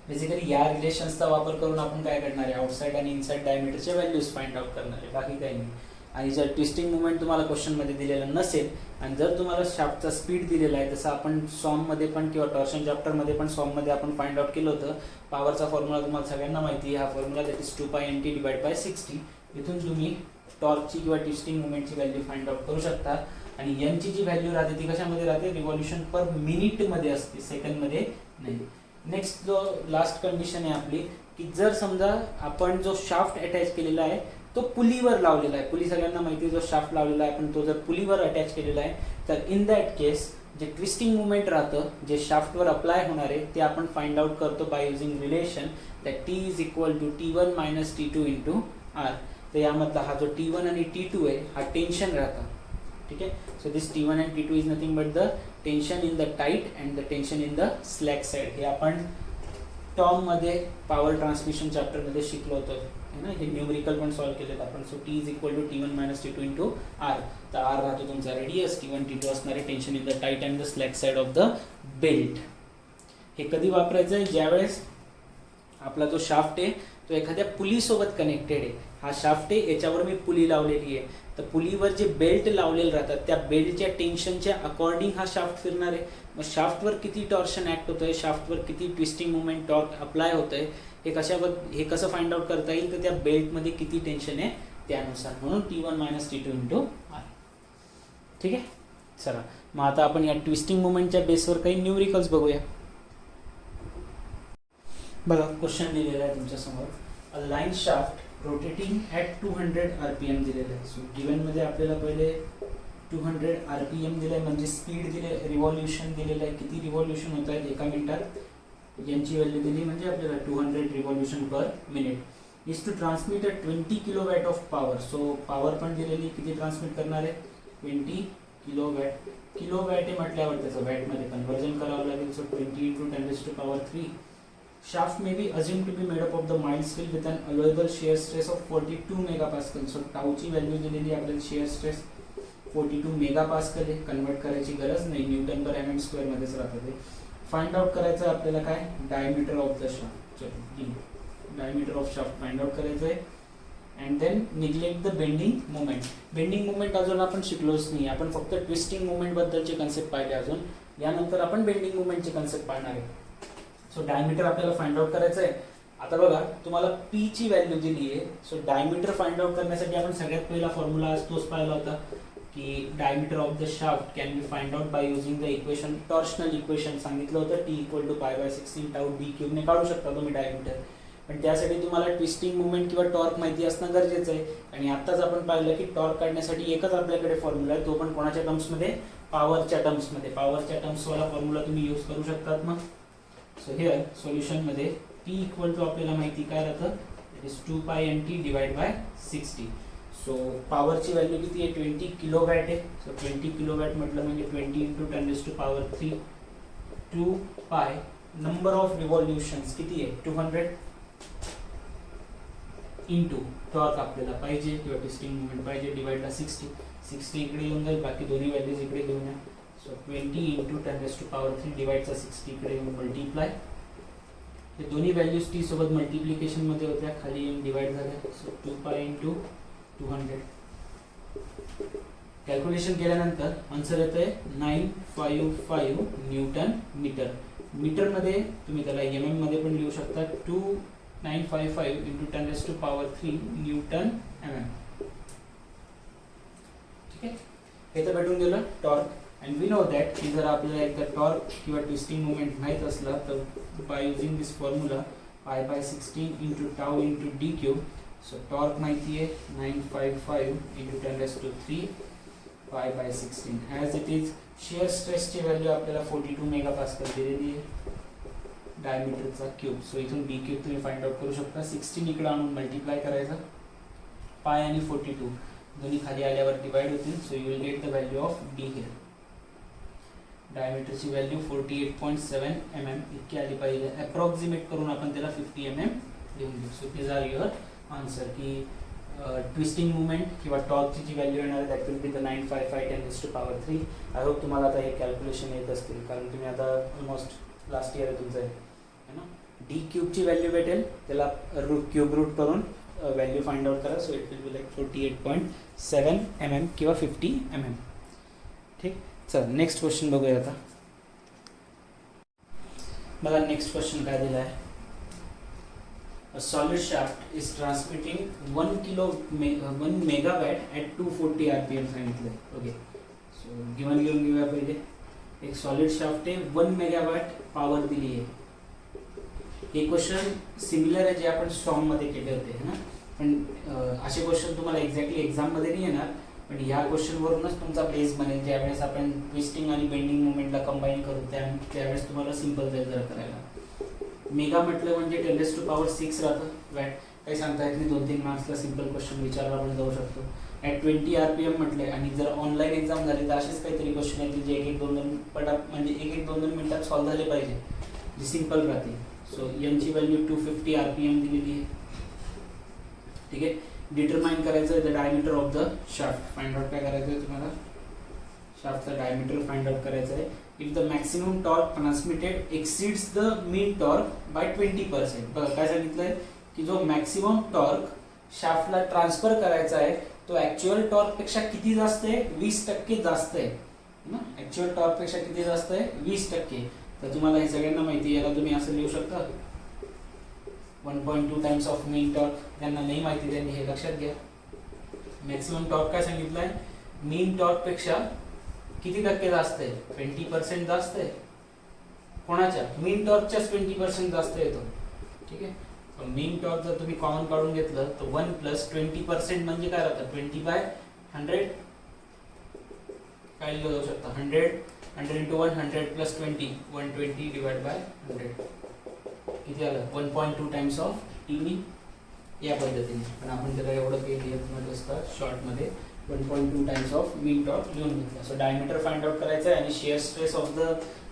Basically या रिलेशन्सचा वापर करून आपण काय करणार आहे, आउटसाइड आणि इनसाइड डायमीटरचे व्हॅल्यूज फाइंड आउट करणार आहे, बाकी काही नाही. आणि जर ट्विस्टिंग मुवमेंट तुम्हाला क्वेश्चनमध्ये दिलेला नसेल आणि जर तुम्हाला शाफ्टचा स्पीड दिलेला आहे, जसं आपण सॉममध्ये पण किंवा टॉर्शन चॅप्टरमध्ये पण सॉममध्ये आपण फाइंड आउट केलं होतं, पॉवरचा फॉर्म्युला तुम्हाला सगळ्यांना माहिती आहे. हा formula that is 2 pi NT divide by 60. इथून तुम्ही टॉर्कची किंवा ट्विस्टिंग मुवमेंटची व्हॅल्यू फाइंड आउट करू शकता. आणि एनची जी व्हॅल्यू राहते ती कशामध्ये राहते, रिव्हॉल्युशन पर मिनिटमध्ये असते, सेकंडमध्ये नाही. नेक्स्ट जो लास्ट कंडिशन आहे आपली की जर समजा आपण जो शाफ्ट अटॅच केलेला आहे तो पुलीवर लावलेला आहे, पुली सगळ्यांना माहिती आहे, जो शाफ्ट लावलेला आहे आपण तो जर पुलीवर अटॅच केलेला आहे तर इन दॅट केस जे ट्विस्टिंग मुवमेंट राहतं जे शाफ्टवर अप्लाय होणार आहे ते आपण फाइंड आउट करतो by using relation that T is equal to T1 minus T2 into R. तर यामधला हा जो T1 आणि T2 आहे हा टेन्शन राहतं, ठीक आहे. So this T1 and T2 is nothing but the tension in the tight and the tension in the slack side. हे आपण टॉममध्ये पॉवर ट्रान्समिशन चॅप्टरमध्ये शिकलो होतो है ना, हे न्यूमरिकल पण सॉल्व्ह केलेत आपण. So T is equal to T1 minus T2 into R. तर आर राहतो तुमचा रेडियस, T1 T2 असणारे tension in the tight and the slack side of the belt. हे कधी वापरायचं आहे, ज्यावेळेस आपला जो शाफ्ट आहे तो एखाद्या पुलीसोबत कनेक्टेड आहे. हा शाफ्ट आहे, याच्यावर मी पुली लावलेली आहे, तर पुलीवर जे बेल्ट लावलेले राहतात त्या बेल्टच्या टेन्शनच्या अकॉर्डिंग हा शाफ्ट फिरणार आहे. मग शाफ्टवर किती टॉर्शन ॲक्ट होतं आहे, शाफ्टवर किती ट्विस्टिंग मुवमेंट टॉर्क अप्लाय होतं आहे, हे कसं फाइंड आउट करता येईल, तर त्या बेल्टमध्ये किती टेन्शन आहे त्यानुसार. म्हणून T1 minus T2 into R. ठीक आहे. चला मग आता आपण या ट्विस्टिंग मुवमेंटच्या बेसवर काही न्यूमरिकल्स बघूया. बघा क्वेश्चन दिलेला आहे तुमच्यासमोर. अ line shaft rotating at 200 RPM दिलेलं आहे. सो गिवनमध्ये आपल्याला पहिले 200 RPM दिलं आहे, म्हणजे स्पीड दिले, रिव्हॉल्युशन दिलेलं आहे, किती रिव्हॉल्युशन होत आहेत एका मिनिटात यांची व्हॅल्यू दिली, म्हणजे आपल्याला 200 revolution per minute. Is to transmit a 20 kilowatt of power. So power पण दिलेली, किती ट्रान्समिट करणार आहे 20 किलोवॅट. किलो वॅट आहे म्हटल्यावर त्याचं वॅटमध्ये कन्वर्जन करावं लागेल. So 20 × 10⁻³ shaft may be assumed to be made up of the mild steel with an allowable shear stress of 42 MPa. So टाऊची व्हॅल्यू दिलेली आपल्याला shear stress 42 MPa आहे. कन्वर्ट करायची गरज नाही, न्यूटन पर mm² मध्येच राहतं ते. फाइंड आउट करायचं आपल्याला काय, डायमीटर ऑफ द शाफ्ट. चलो diameter of shaft find out करायचं आहे. And then neglect the bending moment. Bending moment अजून आपण शिकलोच नाही, आपण फक्त ट्विस्टिंग मोमेंट बद्दलचे कन्सेप्ट पाहिले अजून. यानंतर आपण बेंडिंग मोमेंटचे कन्सेप्ट पाहणार आहे. सो डायमीटर आपल्याला फाइंड आउट करायचं आहे. आता बघा तुम्हाला पी ची व्हॅल्यू दिली आहे. सो डायमीटर फाइंड आउट करण्यासाठी आपण सगळ्यात पहिला फॉर्म्युला तोच पाहिला होता की diameter of the shaft can be find out by using the equation, torsional equation सांगितलं होतं. T = π/16 टाऊ d³ ने काढू शकता तुम्ही डायमीटर. पण त्यासाठी तुम्हाला ट्विस्टिंग मुवमेंट किंवा टॉर्क माहिती असणं गरजेचं आहे. आणि आत्ताच आपण पाहिलं की टॉर्क काढण्यासाठी एकच आपल्याकडे फॉर्म्युला आहे, तो पण कोणाच्या टर्म्समध्ये, पॉवरच्या टर्म्समध्ये. पॉवरच्या टर्म्सवाला फॉर्म्युला तुम्ही यूज करू शकतात. मग सो हिअर सोल्युशनमध्ये T = आपल्याला माहिती काय राहतं, इट इज 2π/60. सो पॉवरची व्हॅल्यू किती आहे, 20 किलोवॅट आहे. सो 20 किलोवॅट म्हटलं म्हणजे 20 × 10⁻³ 2π नंबर ऑफ रिव्हॉल्युशन्स किती आहे, 200 इंटू टॉर्क आपल्याला पाहिजे किंवा ट्विस्टिंग मुवमेंट पाहिजे, डिवाइडला 60 इकडे येऊन जाईल, बाकी दोन्ही व्हॅल्यूज इकडे घेऊन या. सो 20 × 10⁻³ डिवाइडचा 60 इकडे येऊन मल्टिप्लाय. हे दोन्ही व्हॅल्यूज T सोबत मल्टिप्लिकेशन मध्ये होत्या, खाली येऊन डिवाइड झाल्या. सो 2π × 200. कॅल्क्युलेशन केल्यानंतर आन्सर येतंय 955 न्यूटन मीटर. मीटरमध्ये तुम्ही त्याला mm मध्ये पण लिहू शकता, 2955 × 10⁻³ न्यूटन mm. ठीक आहे, हे तर भेटून गेलं torque. And we know that की जर आपल्याला एकदा टॉर्क किंवा ट्विस्टिंग मुवमेंट माहीत असला तर by using this formula π/16 × tau × d³. So torque माहिती आहे 955 × 10⁻³ π/16. ॲज इट इज शिअर स्ट्रेसची व्हॅल्यू आपल्याला 42 MPa दिलेली आहे, डायमीटरचा क्यूब. सो इथून d³ तुम्ही फाइंड आउट करू शकता. 16 इकडे आणून मल्टिप्लाय करायचं, पाय आणि 42 दोन्ही खाली आल्यावर डिवाइड होतील. So you will get the value of d here. डायमीटरची व्हॅल्यू 48.7 mm इतकी आली पाहिजे. अप्रॉक्सिमेट करून आपण त्याला 50 mm लिहून घेऊ. So this are your answer की ट्विस्टिंग मुवमेंट किंवा टॉर्कची जी व्हॅल्यू येणार आहे that will be the 955 10⁻³. I hope तुम्हाला आता हे कॅल्क्युलेशन येत असतील, कारण तुम्ही आता ऑलमोस्ट लास्ट इयर आहे तुमचं आहे ना. d³ ची व्हॅल्यू भेटेल, त्याला क्यूब रूट करून व्हॅल्यू फाइंड आउट करा. So it will be like 48.7 mm किंवा 50 mm. ठीक, चल नेक्स्ट क्वेश्चन बघूया आता. बघा नेक्स्ट क्वेश्चन काय दिला आहे. A solid shaft is transmitting 1 megawatt at 240 rpm सांगितलंय. ओके, सो गिवन घेऊया पहिले. एक सॉलिड शाफ्ट आहे, 1 मेगावॅट पॉवर दिली आहे. हे क्वेश्चन सिमिलर आहे जे आपण स्टॉर्म मध्ये केले होते ना, पण असे क्वेश्चन तुम्हाला एक्झॅक्टली एक्झाम मध्ये नाही येणार, पण ह्या क्वेश्चन वरूनच तुमचा बेस बनेल. ज्यावेळेस आपण ट्विस्टिंग आणि बेंडिंग मुवमेंटला कंबाईन करू त्यावेळेस तुम्हाला सिंपल जाईल जर करायला. मेगा म्हटलं म्हणजे 10⁻6 राहतं वॅट. काही सांगता येत नाही, 2-3 मार्क्सला सिंपल क्वेश्चन विचारला पण जाऊ शकतो. ॲट 20 rpm म्हटले, आणि जर ऑनलाईन एक्झाम झाली तर असेच काहीतरी क्वेश्चन येतील जे 1-2 पटात म्हणजे 1-2 मिनिटात सॉल्व्ह झाले पाहिजे, जे सिंपल राहतील. सो यांची व्हॅल्यू 250 rpm दिलेली आहे. ठीक आहे, डिटरमाइन करायचं आहे the diameter of the shaft. Find out काय करायचं आहे तुम्हाला, शाफ्टचा डायमीटर फाइंड आउट करायचं आहे. If the maximum torque transmitted exceeds the mean torque bye 20%. बघा काय सांगितलंय की जो मॅक्सिमम टॉर्क शाफ्टला ट्रान्सफर करायचा आहे तो ॲक्च्युअल टॉर्क पेक्षा किती जास्त आहे, 20% जास्त आहे ना. ॲक्च्युअल टॉर्क पेक्षा किती जास्त आहे, 20%. तर तुम्हाला हे सगळ्यांना माहिती आहे, याला तुम्ही असं लिहू शकता 1.2 टाइम्स ऑफ मीन टॉर्क. त्यांना नाही माहिती त्यांनी हे लक्षात घ्या. मॅक्सिमम टॉर्क काय सांगितलंय, मीन टॉर्क पेक्षा किती टक्के जास्त आहे, 20% जास्त आहे. कोणाच्या, मीन टॉर्कच्याच 20% जास्त येतो. ठीक आहे, मीन टॉर्क जर तुम्ही कॉमन काढून घेतलं तर 1 + 20% म्हणजे काय राहतं, 20/100. काय लिहू शकता, 100 × 100 + 20 120 / 100 किती आलं, 1.2 टाइम्स ऑफ टीव्ही. या पद्धतीने, पण आपण त्याला एवढं काही लिहित नसतं शॉर्टमध्ये. 1.2 टाइम्स ऑफ मीन टॉर्क लिहून घेतला. सो डायमीटर फाइंड आउट करायचं आहे आणि shear stress of the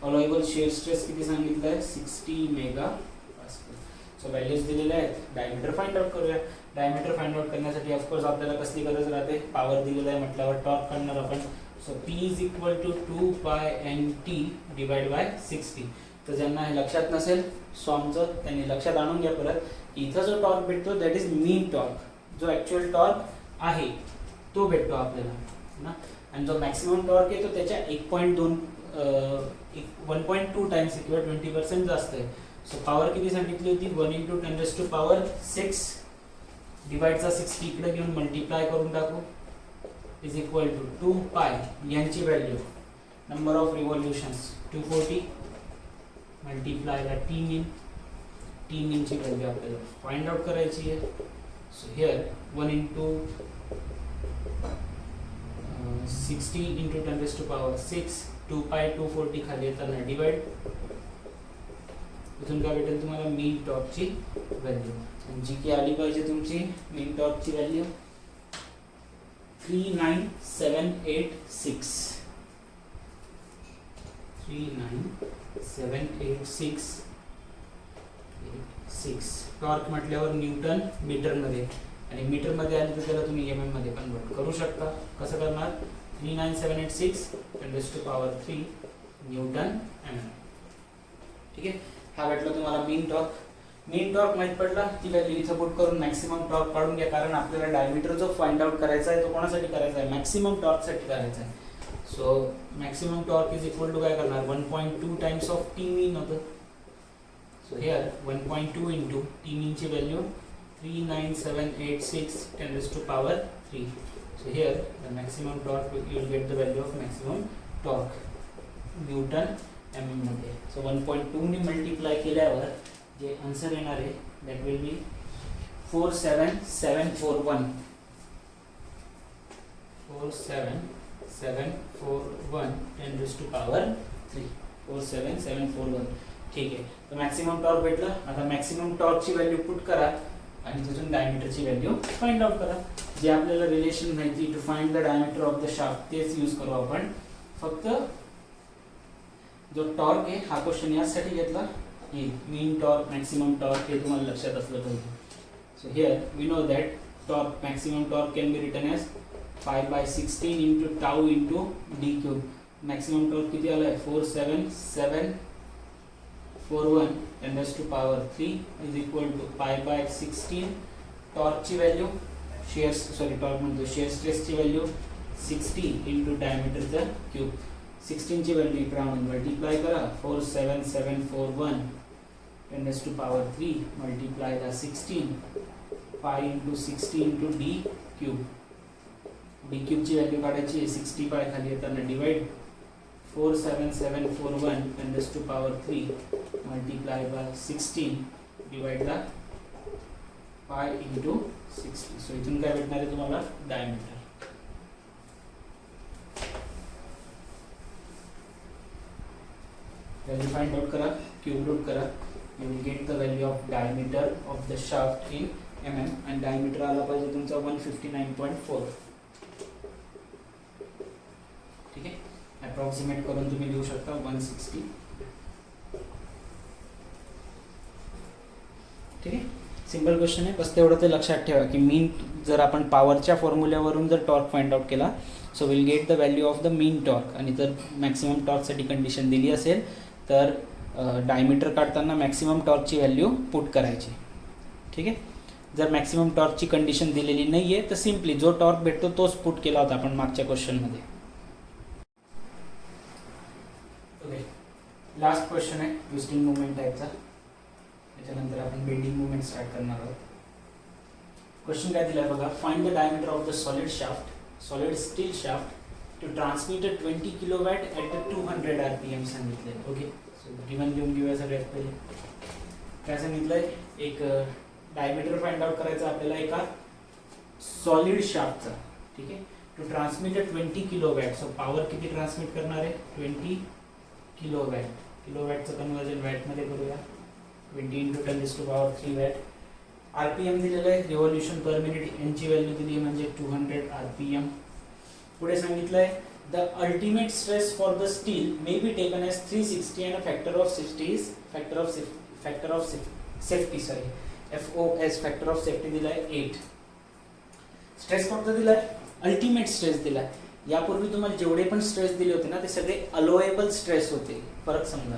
allowable shear stress किती सांगितलं आहे 60 मेगा पास्कल. सो व्हॅल्यूज दिलेल्या आहेत. डायमीटर फाइंड आउट करूया. डायमीटर फाइंड आउट करण्यासाठी ऑफकोर्स आपल्याला कसली गरज राहते, पॉवर दिलेला आहे म्हटल्यावर टॉर्क काढणार आपण. So P is equal to 2 pi NT divide by 60. तर ज्यांना हे लक्षात नसेल सॉमचं त्यांनी लक्षात आणून घ्या परत. इथं जो टॉर्क भेटतो दॅट इज मीन टॉर्क, जो ॲक्च्युअल टॉर्क आहे तो भेटतो आपल्याला ना. आणि जो मॅक्सिमम टॉर्क आहे तो त्याच्या 1.2 टाइम्स किंवा 20% जास्त आहे. सो पॉवर किती सांगितली होती 1 × 10⁶ डिवाइडचा 60 इकडे घेऊन मल्टिप्लाय करून टाकू इज इक्वल टू 2 पाय यांची value number of revolutions 240 multiply by T mean ची व्हॅल्यू आपल्याला फाइंड आउट करायची आहे. सो हियर 1 × 60 × 10⁶ 2 पाय 240 खाली येताना डिवाइड. इथून काय भेटेल तुम्हाला मीन टॉर्कची व्हॅल्यू. जी की आली पाहिजे तुमची मीन टॉर्कची व्हॅल्यू 39786. 39786 टॉर्क म्हटल्यावर न्यूटन मीटर मध्ये, आणि मीटर मध्ये आले तर त्याला तुम्ही mm मध्ये कन्वर्ट करू शकता. कसं करणार 39786 10⁻³ न्यूटन mm. ठीक आहे. हा भेटला तुम्हाला मीन टॉर्क. मीन टॉर्क माहित पडला ती व्हॅल्यू इथं पुट करून मॅक्सिमम टॉर्क काढून घ्या, कारण आपल्याला डायमीटर जो फाइंड आउट करायचा आहे तो कोणासाठी करायचा आहे मॅक्सिमम टॉर्कसाठी करायचा आहे. So maximum torque is equal to काय करणार 1.2 टाइम्स ऑफ टी मीन होतं. सो हियर 1.2 × टी मीन ची value 39786 10⁻³ So here the maximum torque, you will get the value of maximum torque Newton mm मध्ये. So 1.2 ने मल्टिप्लाय केल्यावर जे आन्सर येणार आहे that will be 47741 10⁻³ 47741. ठीक आहे. तर मॅक्सिमम टॉर्क भेटलं. आता मॅक्सिमम टॉर्कची व्हॅल्यू पुट करा आणि तिथून डायमीटरची व्हॅल्यू फाइंड आउट करा. जे आपल्याला रिलेशन माहिती to find the diameter of the shaft तेच यूज करू आपण. फक्त जो टॉर्क आहे हा क्वेश्चन यासाठी घेतला की मीन टॉर्क मॅक्सिमम टॉर्क हे तुम्हाला लक्षात असलं पाहिजे. So here we know that torque maximum torque can be written as 5/16 × τ × d³. Maximum torque किती आलाय 47741 10⁻³ इज इक्वल टू 5/16 टॉर्कची व्हॅल्यू टॉर्क म्हणतो शेअर स्ट्रेसची व्हॅल्यू 60 × डायमीटरचा क्यूब. 16 ची व्हॅल्यू इकडे आणून मल्टिप्लाय करा 47741 10⁻³ मल्टिप्लाय द 16 5 × 60 × d³. d³ ची व्हॅल्यू काढायची 60 पाय खाली येताना divide 47741 10⁻³ multiply by 16 divide the pi into 60. So इथून काय भेटणार आहे तुम्हाला डायमीटर. व्हॅल्यू फाइंड आउट करा, क्यूब रूट करा, you will get the value of diameter of the shaft in mm and diameter आला पाहिजे तुमचा 159.4. ठीक आहे. अप्रॉक्सिमेट करून तुम्ही लिहू शकता 160. ठीक आहे. सिंपल क्वेश्चन आहे. बस तेवढं ते लक्षात ठेवा की मीन जर आपण पॉवरच्या फॉर्म्युल्यावरून जर टॉर्क फाइंड आउट केला so will get the value of the mean torque. आणि जर मॅक्सिमम टॉर्कसाठी कंडिशन दिली असेल तर डायमीटर काढताना मॅक्सिमम टॉर्कची व्हॅल्यू पुट करायची. ठीक आहे. जर मॅक्सिमम टॉर्कची कंडिशन दिलेली नाही आहे तर सिम्पली जो टॉर्क भेटतो तोच पुट केला होता आपण मागच्या क्वेश्चनमध्ये. ओके. लास्ट क्वेश्चन आहे ट्विस्टिंग मुवमेंट टाईपचा. त्याच्यानंतर आपण बेंडिंग मुवमेंट स्टार्ट करणार आहोत. क्वेश्चन काय दिला आहे बघा. Find the diameter of the solid steel shaft to transmit 20 kilowatt at 200 RPM सांगितलं आहे. ओके. सो गिवन लिहून घेऊया सगळ्यात पहिले. काय सांगितलं आहे एक डायमीटर फाइंड आउट करायचं आपल्याला एका सॉलिड शाफ्टचा. ठीक आहे. To transmit 20 kilowatt. So power किती ट्रान्समिट करणार आहे 20 किलोवॅट. किलोवॅटचं कन्वर्जन वॅटमध्ये करूया 20 × 10⁻³ वॅट. RPM दिलेलं आहे रिव्हॉल्युशन पर मिनिट. यांची व्हॅल्यू दिली म्हणजे 200 RPM. पुढे सांगितलंय the ultimate stress for the steel may be taken as 360 and factor of safety is factor of safety sorry FOS factor of safety दिलाय 8. स्ट्रेस फक्त दिलाय, अल्टिमेट स्ट्रेस दिलाय. यापूर्वी तुम्हाला जेवढे पण स्ट्रेस दिले होते ना ते सगळे अलोएबल स्ट्रेस होते. फरक समजा.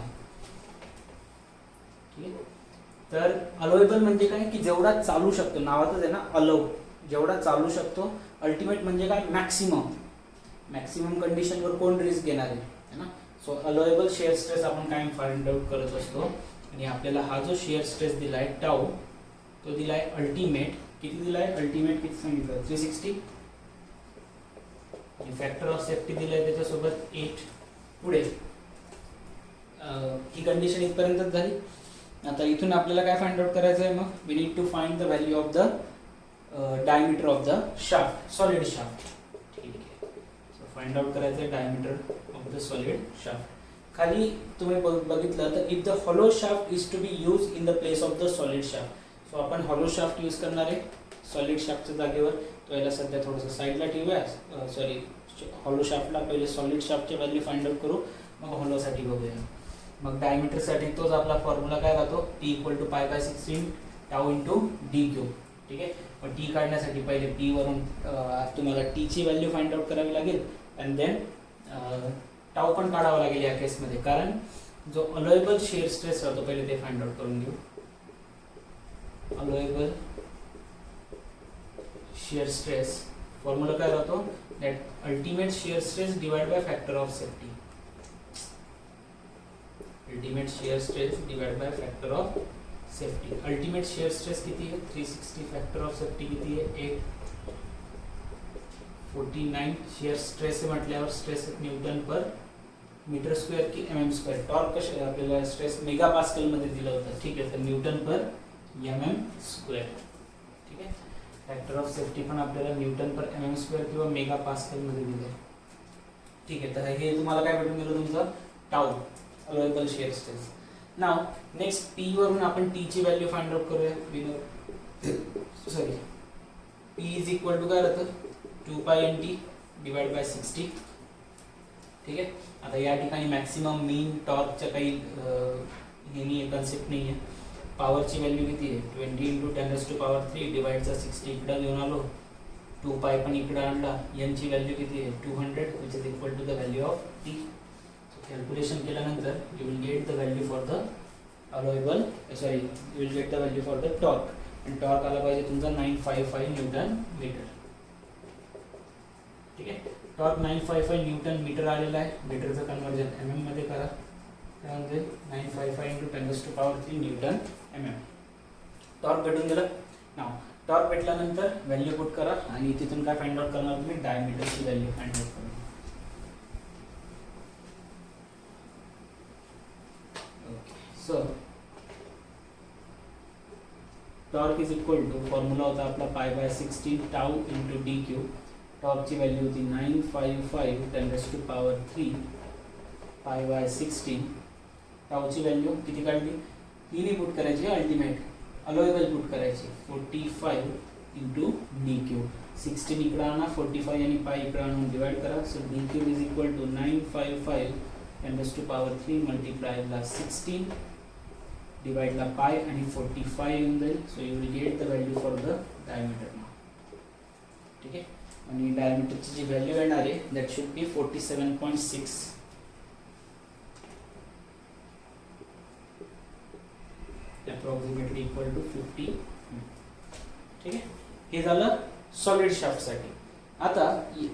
तर अलोएबल म्हणजे काय की जेवढा चालू शकतो, नावातच आहे ना अलो, जेवढा चालू शकतो. अल्टिमेट म्हणजे काय मॅक्सिमम कंडिशनवर कोण रिस्क घेणार आहे ना. सो अलोएबल शिअर स्ट्रेस आपण काय फाइंड आउट करत असतो. आणि आपल्याला हा जो शिअर स्ट्रेस दिलाय टाऊ तो दिलाय अल्टिमेट. किती दिलाय अल्टिमेट, किती सांगितलं 360. फॅक्टर ऑफ सेफ्टी दिलाय त्याच्यासोबत 8. पुढे ही कंडिशन इथपर्यंत झाली. आता इथून आपल्याला काय फाइंड आउट करायचं आहे मग. We need to find the value of the diameter of the shaft, solid shaft. ठीक आहे, सो फाइंड आउट करायचं आहे diameter of the solid shaft. खाली तुम्ही बघितलं तर if the hollow shaft is to be use in the place of the solid shaft. So आपण हॉलो शाफ्ट यूज करणार आहे सॉलिड शाफ्टच्या जागेवर. तो याला सध्या थोडंसं साईडला ठेवूया. सॉरी, हॉलो शाफ्टला पहिले सॉलिड शाफ्टची व्हॅल्यू फाइंड आउट करू, मग हॉलोसाठी बघूया. मग डायमीटरसाठी तोच आपला फॉर्म्युला काय राहतो, T = π/16 टाऊ इंटू d3. ठीक आहे. मग टी काढण्यासाठी पहिले टी वरून तुम्हाला टीची व्हॅल्यू फाइंड आउट करावी लागेल अँड देन टाऊ पण काढावा लागेल या केसमध्ये, कारण जो अलोएबल शिअर स्ट्रेस राहतो पहिले ते फाइंड आउट करून घेऊ. अलोएबल शिअर स्ट्रेस फॉर्म्युला काय राहतो, that ultimate shear stress divide by factor of safety. Ultimate shear stress divide by factor of safety. Ultimate shear stress किती आहे 360. फॅक्टर ऑफ सेफ्टी किती आहे 8. 49 शिअर स्ट्रेस म्हटल्यावर स्ट्रेस न्यूटन पर मीटर स्क्वेअर की mm². टॉर्क कसे आपल्याला स्ट्रेस मेगा पास्कल मध्ये दिलं होतं. ठीक आहे, तर न्यूटन पर mm². ठीक आहे. फॅक्टर ऑफ सेफ्टी पण आपल्याला न्यूटन पर mm² किंवा मेगा पास्कल मध्ये दिलं. ठीक आहे, तर हे तुम्हाला काय भेटून गेलं तुमचं tau, allowable shear stress. Now next P वरून आपण T ची व्हॅल्यू फाइंड आउट करूया. Sorry, P is equal to काय राहतं 2π डिवाइड बाय 60. ठीक आहे. आता या ठिकाणी मॅक्सिमम मीन टॉर्कच्या काही हे नाही आहे, कन्सेप्ट नाही आहे. पॉवरची व्हॅल्यू किती आहे 20 × 10⁻³ डिवाइडचा 60 इकडे घेऊन आलो, 2π पण इकडे आणला. यांची व्हॅल्यू किती आहे 200 which is equal to the value of T. Calculation केल्यानंतर you will get the value for the allowable, sorry you will get the value for the torque. आणि टॉर्क आला पाहिजे तुमचा 955 न्यूटन मीटर. ठीक आहे. टॉर्क 955 न्यूटन मीटर आलेला आहे. मीटरचं कन्वर्जन mm मध्ये करा. त्यामध्ये 955 × 10⁻³ न्यूटन mm. टॉर्क भेटून गेलं. नाव टॉर्क भेटल्यानंतर व्हॅल्यू पुट करा आणि तिथून काय फाइंड आउट करणार तुम्ही, डायमीटरची व्हॅल्यू फाइंड आउट करा. So, torque is equal to formula होता आपला π/16 टाऊ इंटू d3. टॉर्कची व्हॅल्यू होती 955 × 10⁻³ π/16. टाऊची व्हॅल्यू किती काढली, ही पुट करायची अल्टिमेट, अलोएबल पुट करायची 45 × d3. 16 इकडे आणा, 45 आणि π इकडे आणून डिवाइड करा. So d3 is equal to 955 × 10⁻³ 16 divide ला पाय आणि 45 येऊन जाईल. So you will get the value for the diameter. ठीक आहे. आणि डायमीटरची जी व्हॅल्यू येणार आहे that should be 47.6. Approximately equal to 50. ठीक आहे. हे झालं सॉलिड शाफ्टसाठी. आता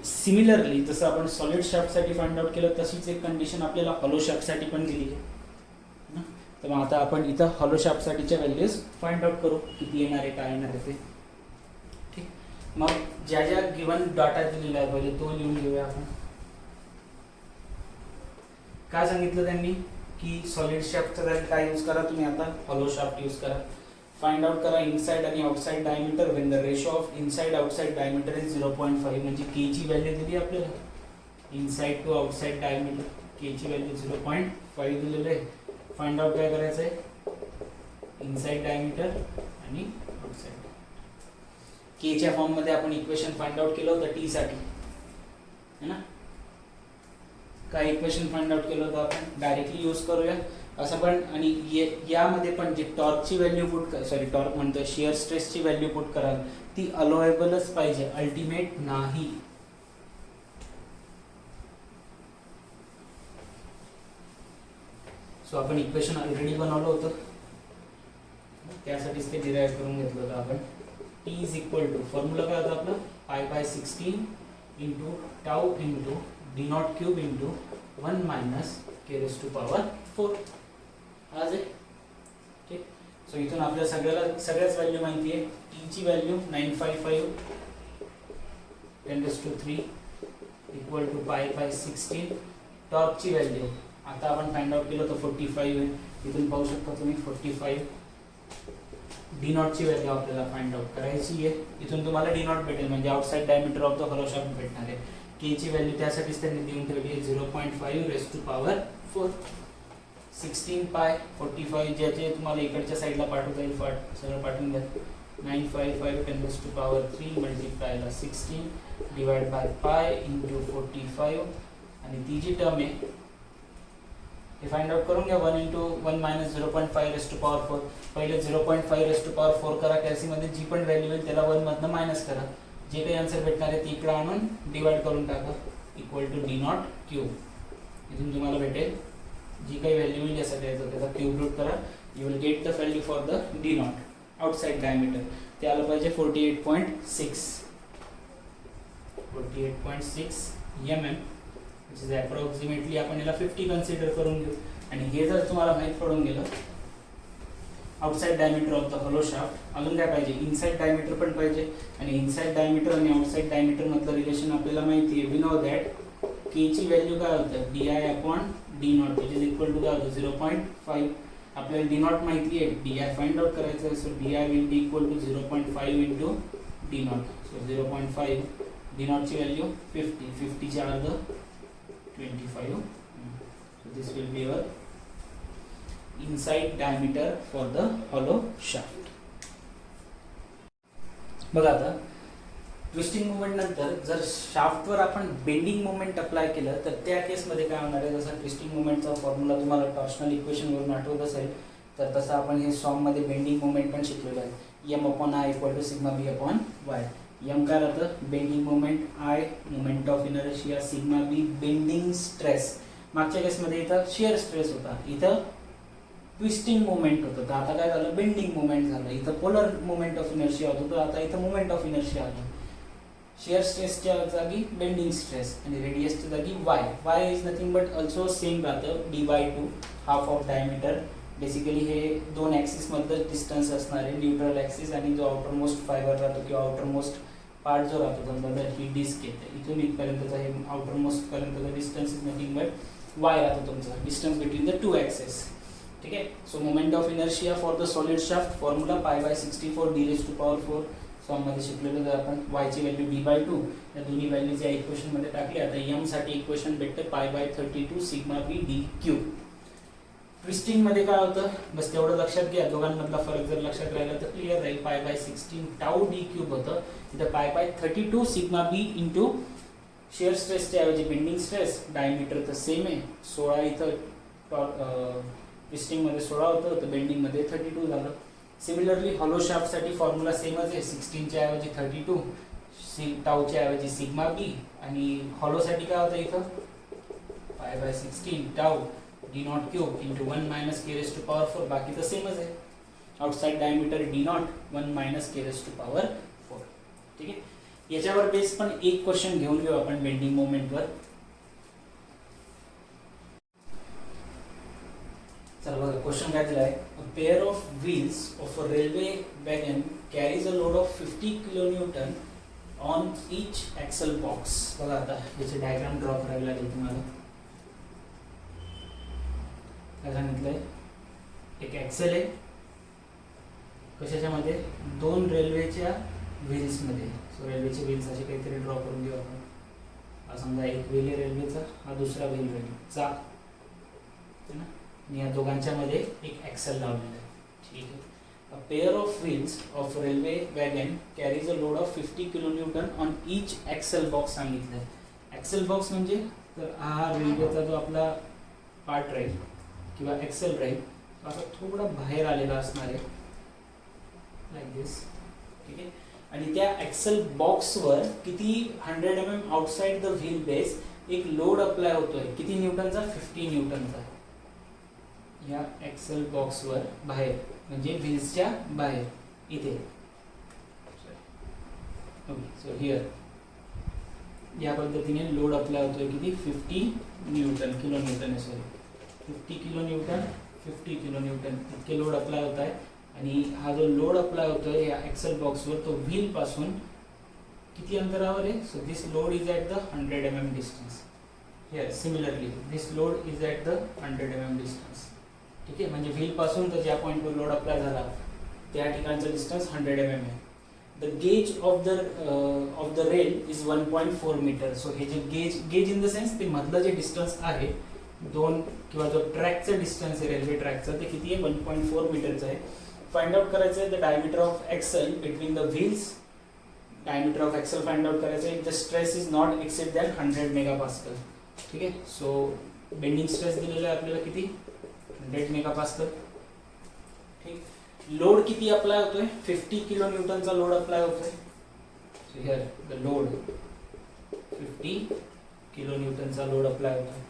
सिमिलरली जसं आपण सॉलिड शाफ्टसाठी फाइंड आउट केलं तशीच एक कंडिशन आपल्याला हॉलो शाफ्टसाठी पण दिली आहे. तर मग आता आपण इथं हॉलो शाफ्टसाठीच्या व्हॅल्यूज फाइंड आउट करू, किती येणार आहे काय येणार आहे ते. ठीक. मग ज्या ज्या गिवन डाटा दिलेला आहे पहिले तो लिहून घेऊया आपण. काय सांगितलं त्यांनी की सॉलिड शाफ्टच्या जागी काय यूज करा तुम्ही, आता हॉलो शाफ्ट यूज करा. फाइंड आउट करा इनसाइड आणि outside diameter when the ratio of inside outside diameter is 0.5. म्हणजे के ची व्हॅल्यू दिली आपल्याला, इनसाइड टू आउटसाइड डायमीटर के ची व्हॅल्यू 0.5 दिलेलं आहे. फाइंड आउट काय करायचं आहे, इनसाइड डायमीटर आणि आउटसाइड. के च्या फॉर्म मध्ये आपण इक्वेशन फाइंड आउट केलं होतं टी साठी. है ना. काय इक्वेशन फाइंड आउट केलं होतं आपण, डायरेक्टली यूज करूया असं पण. आणि यामध्ये पण जे टॉर्कची व्हॅल्यू पुट टॉर्क म्हणतोय शिअर स्ट्रेसची व्हॅल्यू पुट कराल ती अलोएबलच पाहिजे, अल्टिमेट नाही. सो आपण इक्वेशन ऑलरेडी बनवलं होतं, त्यासाठीच ते डिराईव्ह करून घेतलं होतं आपण. T is equal to formula काय होता आपला, π/16 into tau into D naught cube into 1 minus k⁴ आज आहे. ठीक. सो इथून आपल्या सगळ्याच व्हॅल्यू माहिती आहे. टी ची व्हॅल्यू 955 10⁻³ इक्वल टू π/16. टॉर्कची व्हॅल्यू आता आपण फाइंड आउट केलं तर 45 आहे. इथून पाहू शकता तुम्ही 45. डी नॉटची व्हॅल्यू आपल्याला फाइंड आउट करायची आहे. इथून तुम्हाला डी नॉट भेटेल म्हणजे outside diameter of the hollow shaft भेटणार आहे. के ची व्हॅल्यू त्यासाठीच त्यांनी देऊन ठेवली आहे 0.5⁻⁴. 16 पाय 45 ज्याचे तुम्हाला इकडच्या साईडला पाठवता येईल सगळं पाठवून द्या. 955 10⁻³ मल्टिप्लायला 16 डिवाइड बाय पाय इंटू 45 आणि ती जी टर्म आहे हे फाइंड आउट करून घ्या. 1 इंटू 1 मायनस 0.5⁻⁴. पहिले 0.5⁻⁴ करा. कॅल्सीमध्ये जी पण व्हॅल्यू येईल त्याला 1 मधनं मायनस करा. जे काही आन्सर भेटणार आहे ती इकडे आणून डिवाइड करून टाका equal to D naught cube. इथून तुम्हाला भेटेल जी काही व्हॅल्यू येईल या सगळ्याचं त्याचा क्यूब रूट करा. You will get the value for the D not outside diameter. ते आलं पाहिजे 48.6 mm which is approximately आपण याला 50 कन्सिडर करून घेऊ. आणि हे जर तुम्हाला माहित पडून गेलं outside diameter of the hollow shaft, अजून काय पाहिजे, इनसाइड डायमीटर पण पाहिजे. आणि इनसाइड डायमीटर आणि आउटसाइड डायमीटर मधलं रिलेशन आपल्याला माहिती आहे. वी नो दॅट के ची व्हॅल्यू काय होतं di/d naught which is equal to काय होतं 0.5. आपल्याला डी नॉट माहिती आहे, di फाइंड आउट करायचं आहे. So di will be equal to 0.5 into D naught. So 0.5 D naught ची व्हॅल्यू 50 चे अर्ध 25. So this will be your inside diameter for the hollow shaft. बघा आता ट्विस्टिंग मुवमेंट नंतर जर शाफ्टवर आपण बेंडिंग मुवमेंट अप्लाय केलं तर त्या केसमध्ये काय होणार आहे, जसं ट्विस्टिंग मुवमेंटचा फॉर्म्युला तुम्हाला टॉर्शनल इक्वेशनवरून आठवत असेल तर तसं आपण हे सॉममध्ये बेंडिंग मुवमेंट पण शिकलेलं आहे. m/i equal to sigma b/y. M काय राहतं bending moment, I moment of inertia, sigma B bending stress. मागच्या केसमध्ये इथं शिअर स्ट्रेस होता, इथं ट्विस्टिंग मोमेंट होतं. तर आता काय झालं बेंडिंग मोमेंट झालं. इथं पोलर मोमेंट ऑफ इनर्शिया होतं तर आता इथं मोमेंट ऑफ इनर्शिया आलं. शिअर स्ट्रेसच्या जागी बेंडिंग स्ट्रेस आणि रेडियसच्या जागी Y is nothing but also same राहतं d/2 half of diameter. Basically हे दोन ॲक्सिस मधलं डिस्टन्स असणार आहे, न्यूट्रल ॲक्सिस आणि जो आउटर मोस्ट फायबर राहतो किंवा आउटर मोस्ट पार्ट जो राहतो समजा जर ही डिस्क येते इथून इथपर्यंतचा हे आउटर मोस्ट पर्यंतचा distance is nothing but Y राहतो तुमचा distance between the two axes. ठीक आहे. So moment of inertia for the solid shaft formula π/64 d⁻⁴. सॉममध्ये शिकलेलं जर आपण वायची व्हॅल्यू d/2 या दोन्ही व्हॅल्यूज या इक्वेशनमध्ये टाकली. आता एम साठी इक्वेशन भेटतं π/32 सिग्मा बी d3. ट्विस्टिंग मध्ये काय होतं बस तेवढं लक्षात घ्या. दोघांमधला फरक जर लक्षात राहिला तर क्लिअर राहील. π/16 टाऊ d³ होतं, इथं π/32 सिग्मा बी इंटू शिअर स्ट्रेसच्या ऐवजी बेंडिंग स्ट्रेस. डायमीटर तर सेम आहे 16, इथं ट्विस्टिंग मध्ये 16 होतं तर बेंडिंग मध्ये 32 झालं. सिमिलरली हॉलो शाफ्ट साठी फॉर्म्युला सेमच आहे. 16 च्या ऐवजी 32, टाऊच्या ऐवजी सिग्मा बी. आणि हॉलो साठी काय होतं इथं π/16 tau d naught cube into 1 minus k⁴. बाकी तर सेमच आहे. Outside diameter d naught 1 minus k⁴. ठीक आहे. याच्यावर बेस पण एक क्वेश्चन घेऊन घेऊ आपण बेंडिंग मोमेंटवर. चला बघा क्वेश्चन काय दिला आहे. A pair of wheels of a railway wagon carries a load of 50 kN on each axle box. बघा आता याचे डायग्राम ड्रॉ करायला लागेल तुम्हाला. काय सांगितलंय, एक ॲक्सेल आहे कशाच्या मध्ये, दोन रेल्वेच्या व्हील्स मध्ये. सो रेल्वेचे व्हील्स असे काहीतरी ड्रॉ करून घेऊ आपण. हा समजा एक व्हील आहे रेल्वेचा, हा दुसरा व्हील रेल्वेचा है ना. आणि या दोघांच्या मध्ये एक ॲक्सेल लावलेला आहे. ठीक आहे. A pair of wheels of railway wagon carries a load of 50 kN on each axle box सांगितलं आहे. एक्सेल बॉक्स म्हणजे तर हा रेल्वेचा जो आपला पार्ट राहील किंवा एक्सेल राहील तो असा थोडा बाहेर आलेला असणार आहे लाईक दिस. ठीक आहे. आणि त्या एक्सेल बॉक्सवर किती 100 mm outside the wheel base एक लोड अप्लाय होतोय. किती न्यूटनचा? 50 न्यूटनचा. या एक्सेल बॉक्सवर बाहेर म्हणजे व्हील्सच्या बाहेर इथे. सो हिअर या पद्धतीने लोड अप्लाय होतोय किती? 50 न्यूटन, किलो न्यूटन आहे sorry, 50 kilo Newton, 50 kilo Newton इतके लोड अप्लाय होत आहे. आणि हा जो लोड अप्लाय होतोय या एक्सेल बॉक्सवर तो व्हील पासून किती अंतरावर आहे? So this load is at the 100 mm distance. Here similarly this load is at the 100 mm distance. ठीक आहे. म्हणजे व्हील पासून तर ज्या पॉईंटवर लोड अप्लाय झाला त्या ठिकाणचं डिस्टन्स 100 mm आहे. The gauge of the rail is 1.4 metre. So हे जे गेज इन द सेन्स ते मधलं जे डिस्टन्स आहे दोन किंवा जो ट्रॅकचं डिस्टन्स आहे रेल्वे ट्रॅकचं ते किती आहे? 1.4 मीटरचं आहे. फाइंड आउट करायचं आहे the diameter of axle between the wheels. Diameter of axle find out करायचं आहे. The stress is not exceed than 100 megapascal. ठीक आहे. सो बेंडिंग स्ट्रेस दिलेला आहे आपल्याला किती? 100 मेगापास्कल. ठीक. लोड किती अप्लाय होतोय? 50 किलो न्यूटनचा लोड अप्लाय होतोय. So here the load 50 kilo न्यूटनचा लोड अप्लाय होतोय.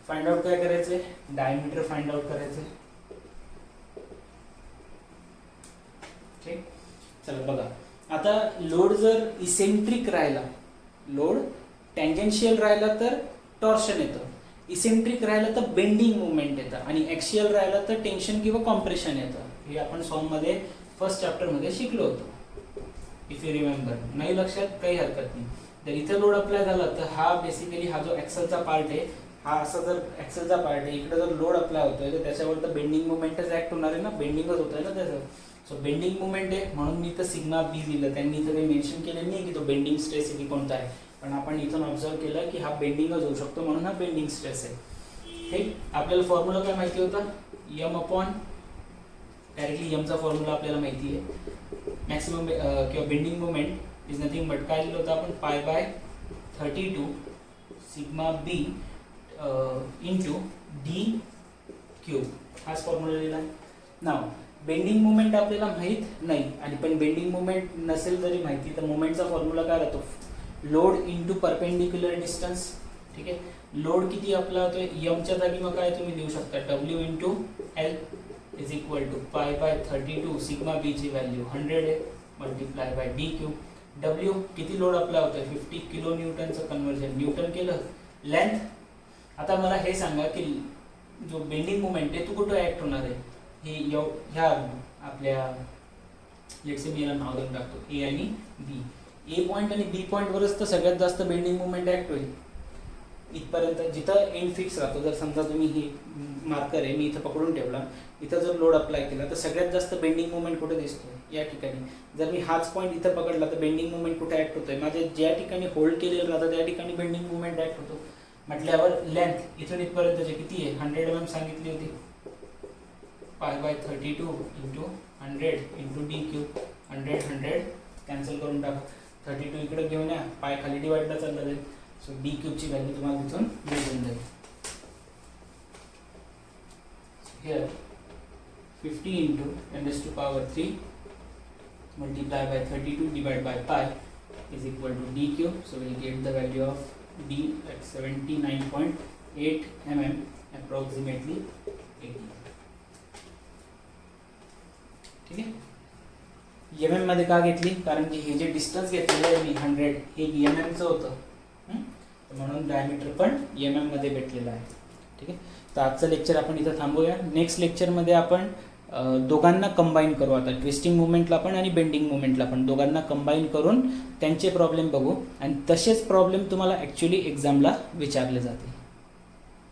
फाइंड आउट काय करायचंय? डायमीटर फाइंड आउट करायचंय. ठीक. चला बघा आता लोड जर इसेंट्रिक राहिला, लोड टँजेन्शियल राहिला तर टॉर्शन येतं, इसेंट्रिक राहिला तर बेंडिंग मुवमेंट येतं आणि ॲक्सियल राहिला तर टेन्शन किंवा कॉम्प्रेशन येतं. हे आपण सॉन्गमध्ये फर्स्ट चॅप्टरमध्ये शिकलो होतो इफ यू रिमेंबर. नाही लक्षात काही हरकत नाही. जर इथं लोड अप्लाय झाला तर हा बेसिकली हा जो एक्सेलचा पार्ट आहे हा असा जर एक्सेलचा पार्ट आहे इकडे जर लोड अप्लाय होतोय तर त्याच्यावर तर बेंडिंग मुवमेंटच ऍक्ट होणार आहे ना, बेंडिंगच होत आहे ना त्याचं. सो बेंडिंग मुवमेंट आहे म्हणून मी इथं सिग्मा बी लिहिलं. त्यांनी इथं काही मेन्शन केलेलं नाही की तो बेंडिंग स्ट्रेस आहे की कोणता आहे, पण आपण इथून ऑब्झर्व केलं की हा बेंडिंगच होऊ शकतो म्हणून हा बेंडिंग स्ट्रेस आहे. ठीक. आपल्याला फॉर्म्युला काय माहिती होता? यम अपॉन डायरेक्टली यमचा फॉर्म्युला आपल्याला माहिती आहे. मॅक्सिमम किंवा bending movement is nothing but काय लिहिलं होतं आपण? π/32 सिग्मा बी इंटू डी क्यूब. हाच फॉर्म्युला लिहिला आहे. नाव बेंडिंग मुवमेंट आपल्याला माहित नाही आणि पण बेंडिंग मुवमेंट नसेल जरी माहिती तर मुवमेंटचा फॉर्म्युला काय राहतो? Load into perpendicular distance. ठीक आहे. लोड किती आपला होतोय? यमच्या जागी मग काय तुम्ही देऊ शकता? W into L is equal to π/32 sigma B ची व्हॅल्यू 100 आहे multiply by D cube. W किती लोड अप्लाय होतोय? 50 किलो न्यूटनचं कन्व्हर्जन न्यूटन केलं. लेंथ आता मला हे सांगा की जो बेंडिंग मुवमेंट आहे तो कुठं ऍक्ट होणार आहे? हे ह्या आपल्या लेट्स से मी याला नाव देऊन टाकतो ए आणि बी. ए पॉईंट आणि बी पॉईंटवरच तर सगळ्यात जास्त बेंडिंग मुवमेंट ऍक्ट होईल. इथपर्यंत जिथं एंड फिक्स राहतो. जर समजा तुम्ही ही मार्कर आहे मी इथं पकडून ठेवला, इथं जर लोड अप्लाय केला तर सगळ्यात जास्त बेंडिंग मुवमेंट कुठे दिसतो? या ठिकाणी. जर मी हाच पॉईंट इथं पकडला तर बेंडिंग मुवमेंट कुठे ऍक्ट होतोय? माझ्या ज्या ठिकाणी होल्ड केलेलं राहतं त्या ठिकाणी बेंडिंग मुवमेंट ऍक्ट होतो. म्हटल्यावर लेंथ इथून इथपर्यंतची किती आहे? 100 mm सांगितली होती. π/32 into 100 into D cube. 100 cancel करून टाका. 32 इकडे घेऊन या, पाय खाली डिवाइडला चाललं जाईल. सो डी क्यूबची व्हॅल्यू तुम्हाला तिथून मिळून जाईल. Here 50 into 10⁻³ multiply by 32 divided by pi is equal to d cube. So we will get the value of d at 79.8 mm approximately 80. ठीक आहे. mm मध्ये का घेतली? कारण की हे जे डिस्टन्स घेतलेलं आहे मी 100 हे mm चं होतं म्हणून डायमीटर पण mm मध्ये भेटलेलं आहे. ठीक आहे. तर आजचं लेक्चर आपण इथं थांबूया. नेक्स्ट लेक्चरमध्ये आपण दोघांना कंबाईन करू. आता ट्विस्टिंग मुवमेंटला पण आणि बेंडिंग मुवमेंटला पण दोघांना कंबाईन करून त्यांचे प्रॉब्लेम बघू आणि तसेच प्रॉब्लेम तुम्हाला ॲक्च्युली एक्झामला विचारले जातील.